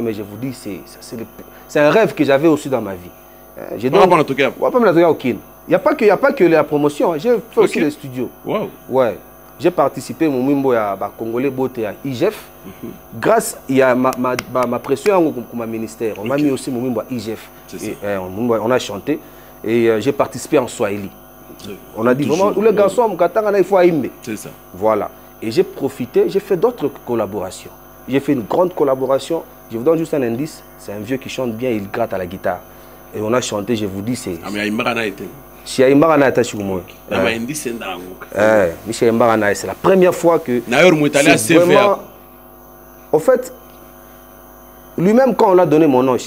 mais je vous dis, c'est un rêve que j'avais aussi dans ma vie. Il n'y a pas que la promotion. J'ai fait aussi les studios. Wow. Ouais. J'ai participé au Mimbo à Congolais Beauté à IGF. Grâce à ma pression comme ministère, on m'a mis aussi au Mimbo à IGF. On a chanté et j'ai participé en Swahili. On a dit vraiment, les garçons, il faut aimer. C'est ça. Voilà. Et j'ai profité, j'ai fait d'autres collaborations. J'ai fait une grande collaboration. Je vous donne juste un indice. C'est un vieux qui chante bien, il gratte à la guitare. Et on a chanté, je vous dis, c'est... C'est la première fois que... Vraiment... En fait, lui-même, quand on l'a donné mon nom,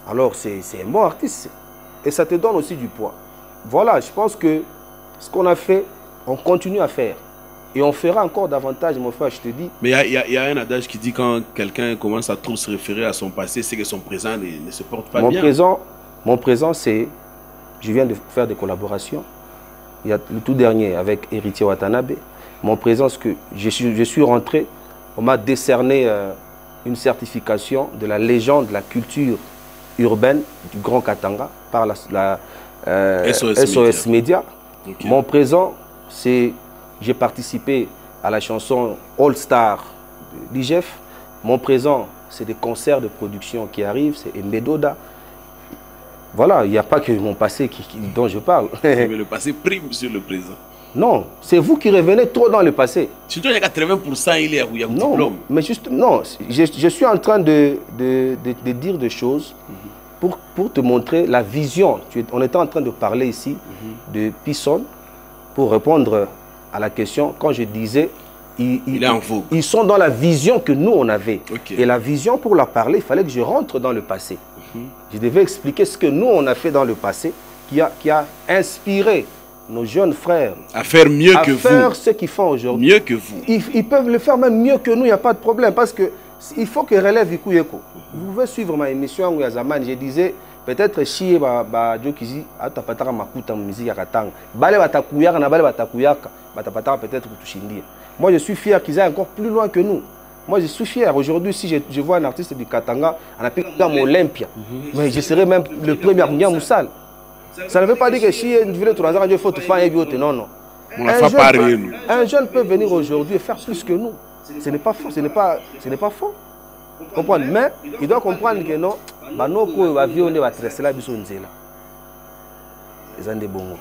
alors c'est un bon artiste. Et ça te donne aussi du poids. Voilà, je pense que ce qu'on a fait, on continue à faire. Et on fera encore davantage, mon frère, je te dis. Mais il y a un adage qui dit quand quelqu'un commence à trop se référer à son passé, c'est que son présent ne se porte pas bien. Mon présent, c'est... Je viens de faire des collaborations. Il y a le tout dernier avec Héritier Watanabe. Mon présent, c'est que je suis rentré, on m'a décerné une certification de la légende de la culture urbaine du Grand Katanga par la SOS Media. Mon présent, c'est... J'ai participé à la chanson All Star d'IGF. Mon présent, c'est des concerts de production qui arrivent, c'est Mbedoda. Voilà, il n'y a pas que mon passé dont je parle. Mais le passé prime sur le présent. Non, c'est vous qui revenez trop dans le passé. Surtout, il y a 80%, il y a un diplôme. Mais juste, non, je suis en train de dire des choses pour te montrer la vision. On était en train de parler ici de Pisson pour répondre à la question, quand je disais, il est en vogue. Ils sont dans la vision que nous, on avait. Et la vision, pour la parler, il fallait que je rentre dans le passé. Je devais expliquer ce que nous, on a fait dans le passé, qui a inspiré nos jeunes frères à faire mieux que vous. À faire ce qu'ils font aujourd'hui. Mieux que vous. Ils peuvent le faire même mieux que nous, il n'y a pas de problème. Parce qu'il faut que relève Ikuyeko. Vous pouvez suivre ma émission où Yazaman, je disais, peut-être chier Jokizi, atapatara makuta musique ya katanga. Bale batakuyaka na bale batakuyaka, batapatara peut-être kutushindia. Moi je suis fier qu'ils aient encore plus loin que nous. Moi je suis fier. Aujourd'hui, si je vois un artiste du Katanga, on a pu dans Olympia. Mais je serai même le premier à Moussal. Ça ne veut pas dire que si une ville transant, il faut tout faire et non, non. Un jeune peut venir aujourd'hui et faire plus que nous. Ce n'est pas faux, ce n'est pas faux. Comprendre. Mais il doit comprendre que non, eza nde bongo.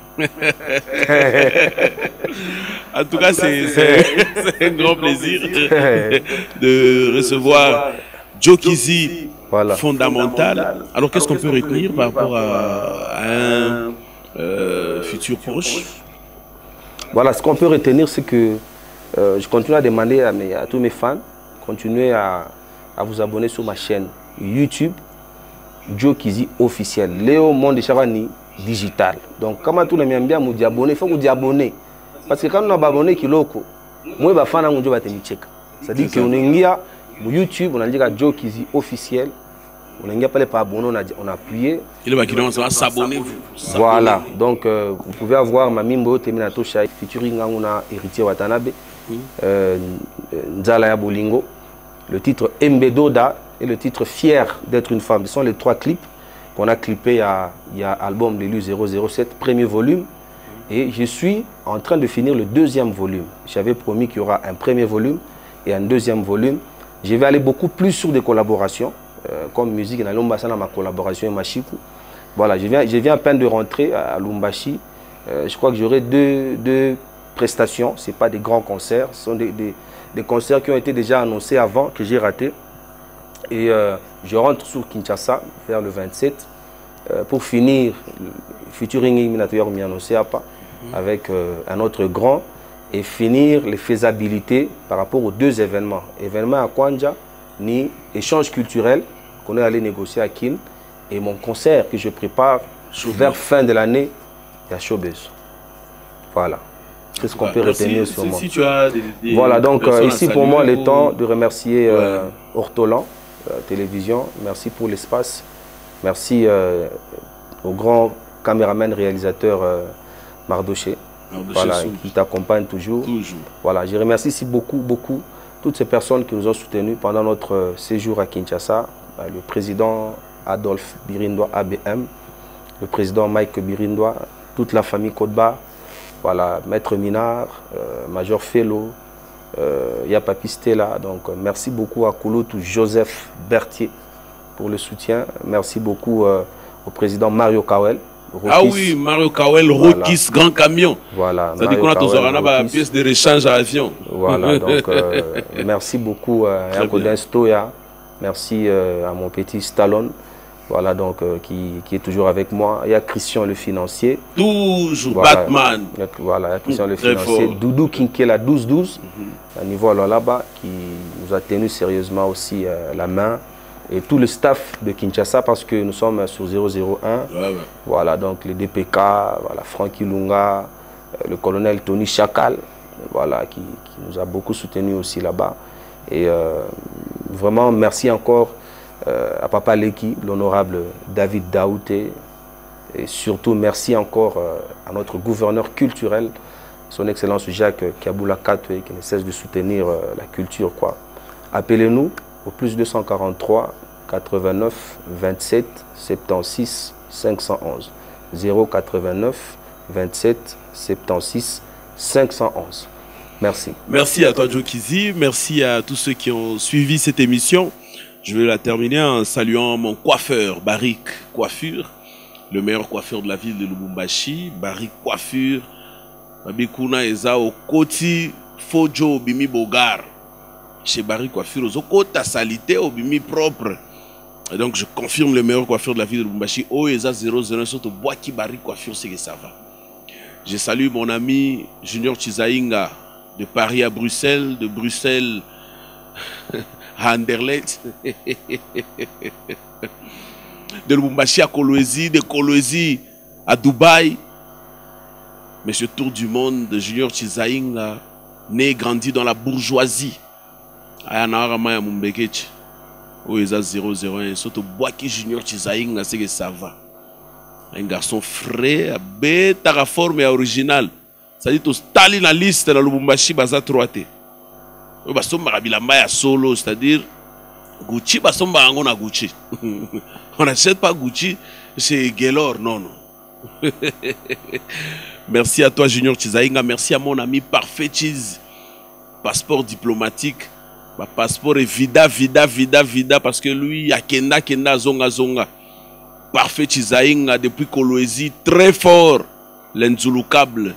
En tout cas, c'est un grand plaisir de recevoir Joe Kizzy, Voilà. fondamental. Alors, qu'est-ce qu'on peut retenir par rapport à un futur proche? Voilà, ce qu'on peut retenir, c'est que je continue à demander à tous mes fans, continuez à vous abonner sur ma chaîne YouTube, Joe Kizzy officiel. Léo Monde Chavani digital. Donc, comme tout le monde bien vous abonner, il faut vous abonner. Parce que quand on a abonné, moi, je fan de Joe check. C'est-à-dire qu'on a YouTube, on a dit Joe Kizzy officiel. On n'a pas abonné, on a appuyé. Il va s'abonner. Voilà, donc vous pouvez avoir ma mimbo Teminato Shai featuring Anguna Héritier Watanabe, Nzala ya Bolingo, le titre Mbedoda et le titre Fier d'être une femme. Ce sont les 3 clips qu'on a clippés il y a album L'élu 007, premier volume. Et je suis en train de finir le 2e volume. J'avais promis qu'il y aura un premier volume et un 2e volume. Je vais aller beaucoup plus sur des collaborations. Comme musique, dans ma collaboration avec Machikou. Voilà, je viens à peine de rentrer à Lumbashi. Je crois que j'aurai deux prestations. Ce n'est pas des grands concerts. Ce sont des concerts qui ont été déjà annoncés avant, que j'ai ratés. Et je rentre sur Kinshasa vers le 27 pour finir le featuring Minatoire annoncé avec un autre grand et finir les faisabilités par rapport aux 2 événements. Événement à Kwanja, ni échange culturel qu'on est allé négocier à Kin et mon concert que je prépare vers fin de l'année à Showbiz. Voilà. C'est ce qu'on peut retenir sur moi. Si tu as voilà, donc ici pour moi, le temps de remercier Ortolan Télévision. Merci pour l'espace. Merci au grand caméraman réalisateur Mardoché. Voilà, qui t'accompagne toujours. Voilà, je remercie ici beaucoup toutes ces personnes qui nous ont soutenus pendant notre séjour à Kinshasa, le président Adolphe Birindois ABM, le président Mike Birindois, toute la famille Kodba, voilà, Maître Minard, Major Fellow, Papi Stella. Donc merci beaucoup à Kouloutou Joseph Berthier pour le soutien. Merci beaucoup au président Mario Kawel. Rokis. Ah oui, Mario Kawel, Rokis, grand camion. Voilà. Ça dit qu'on a tous une pièce de rechange à avion. Voilà, donc merci beaucoup à Yakodin Stoya. Merci à mon petit Stallone, voilà, donc, qui est toujours avec moi. Il y a Christian le financier. Toujours, voilà, Batman. Voilà, il y a Christian le financier. Fort. Doudou Kinkela 12-12, à niveau là-bas, qui nous a tenu sérieusement aussi la main. Et tout le staff de Kinshasa, parce que nous sommes sur 001. Voilà, donc les DPK, voilà, Francky Lunga, le colonel Tony Chakal, voilà, qui nous a beaucoup soutenus aussi là-bas. Et vraiment, merci encore à Papa Leki, l'honorable David Daouté. Et surtout, merci encore à notre gouverneur culturel, son Excellence Jacques Kaboula Katwe, qui ne cesse de soutenir la culture, quoi. Appelez-nous au plus 243 89 27 76 511 089 27 76 511. Merci. Merci à toi Joe Kizzy, merci à tous ceux qui ont suivi cette émission. Je vais la terminer en saluant mon coiffeur, Barik Coiffure, le meilleur coiffeur de la ville de Lubumbashi. Barik Coiffure, Babikuna Eza au Koti Fojo Bimi Bogar. Chez Barik Coiffure, au Kota Salité au Bimi propre. Et donc je confirme le meilleur coiffeur de la ville de Lubumbashi. Oh Eza 001 surtout Boaki Barik Coiffure, c'est que ça va. Je salue mon ami Junior Chizainga de Paris à Bruxelles, de Bruxelles à Anderlecht, de Lubumbashi à Kolwezi, de Kolwezi à Dubaï. Monsieur Tour du Monde de Junior Chizainga, né et grandi dans la bourgeoisie. Ayanara ya Mumbekechi. Où est 001? Surtout Boaki Junior Chizainga, c'est que ça va. Un garçon frais, bêta forme et original. Ça dit tout Staline la liste dans Lubumbashi baza 3T. Basomba kabilamba ya solo, c'est-à-dire Gucci basomba ango na Gucci. On n'achète pas Gucci chez Gaylor, non non. Merci à toi Junior Chizainga, merci à mon ami Parfait Cheese. Passeport diplomatique, ma passeport est vida parce que lui a kenda zonga zonga. Parfait Chizaïnga depuis Kolwezi, très fort. L'Enzulukable.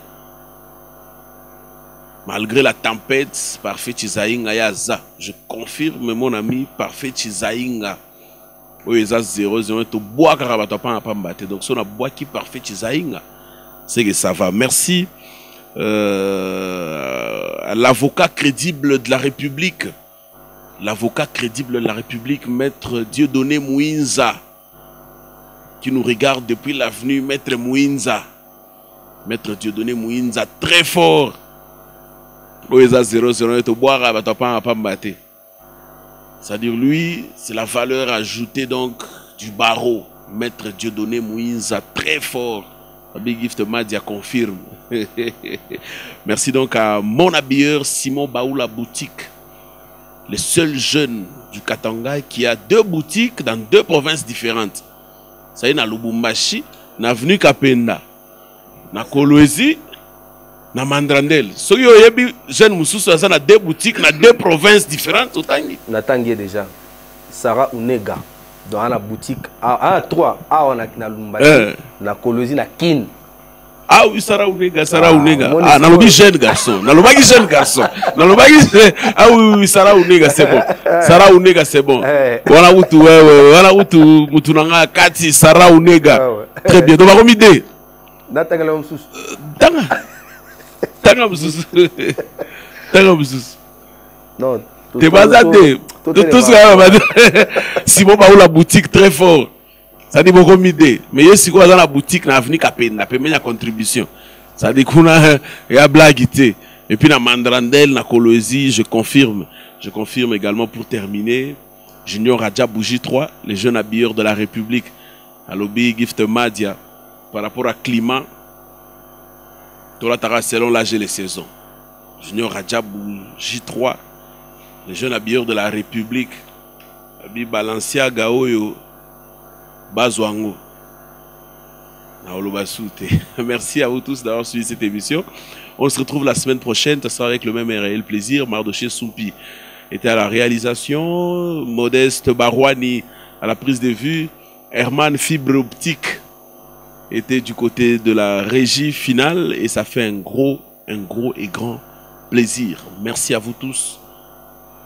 Malgré la tempête, Parfait Chizaïnga Yaza. Je confirme mon ami, Parfait Chizaïnga. Oui, ça 0-0. Tu bois Karabato pas battre. Donc, si on a bois qui Parfait Chizaïnga, c'est que ça va. Merci. L'avocat crédible de la République. L'avocat crédible de la République, Maître Dieudonné Mouinza, qui nous regarde depuis l'avenue Maître Mouinza. Maître Dieudonné Mouinza, très fort. C'est-à-dire, lui, c'est la valeur ajoutée donc du barreau. Maître Dieudonné Mouinza, très fort. Big Gift Madia confirme. Merci donc à mon habilleur Simon Baoula Boutique. Le seul jeune du Katanga qui a 2 boutiques dans 2 provinces différentes. Ça y est, dans Lubumbashi, dans l'avenue Kapenda, dans Kolwezi, dans Mandrandel. Ce qui est jeune Moussous, ça a 2 boutiques dans 2 provinces différentes. Natangi déjà. Sarah Unega, dans la boutique. Ah, 3. Ah, on a dans Lubumbashi, dans Kolwezi, dans Kin. Ah oui, Sarah Unega, Sarah Unega. Ah, dans le jeune garçon. Dans le jeune garçon. Dans le ah oui, Sarah Unega, c'est bon. Sarah Unega, c'est bon. Voilà où tu voilà où tu n'as Kati, Sarah Unega. Très bien. Donc, on va idée. Natanga la Moussous. Tanga Moussous. Tanga Moussous. Non. T'es basadé. Tout ce Simon Baoula boutique très fort. Ça dit beaucoup d'idées. Mais si quoi dans la boutique, na avenue Kapenda, na la contribution. Ça dit qu'on a ya blaguité. Et puis na Mandrandel, na Kolwezi, je confirme. Je confirme également pour terminer. Junior Radja Bougie 3, les jeunes habilleurs de la République. À l'obé Gift Madia. Par rapport à climat, selon l'âge et les saisons. Junior Radja Bougie 3, les jeunes habilleurs de la République. Abi Balancia Gaoyo. Bazouango. Merci à vous tous d'avoir suivi cette émission. On se retrouve la semaine prochaine. Ça sera avec le même et réel plaisir. Mardoché Soumpi était à la réalisation. Modeste Barouani à la prise de vue. Herman Fibre Optique était du côté de la régie finale. Et ça fait un gros et grand plaisir. Merci à vous tous.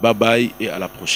Bye bye et à la prochaine.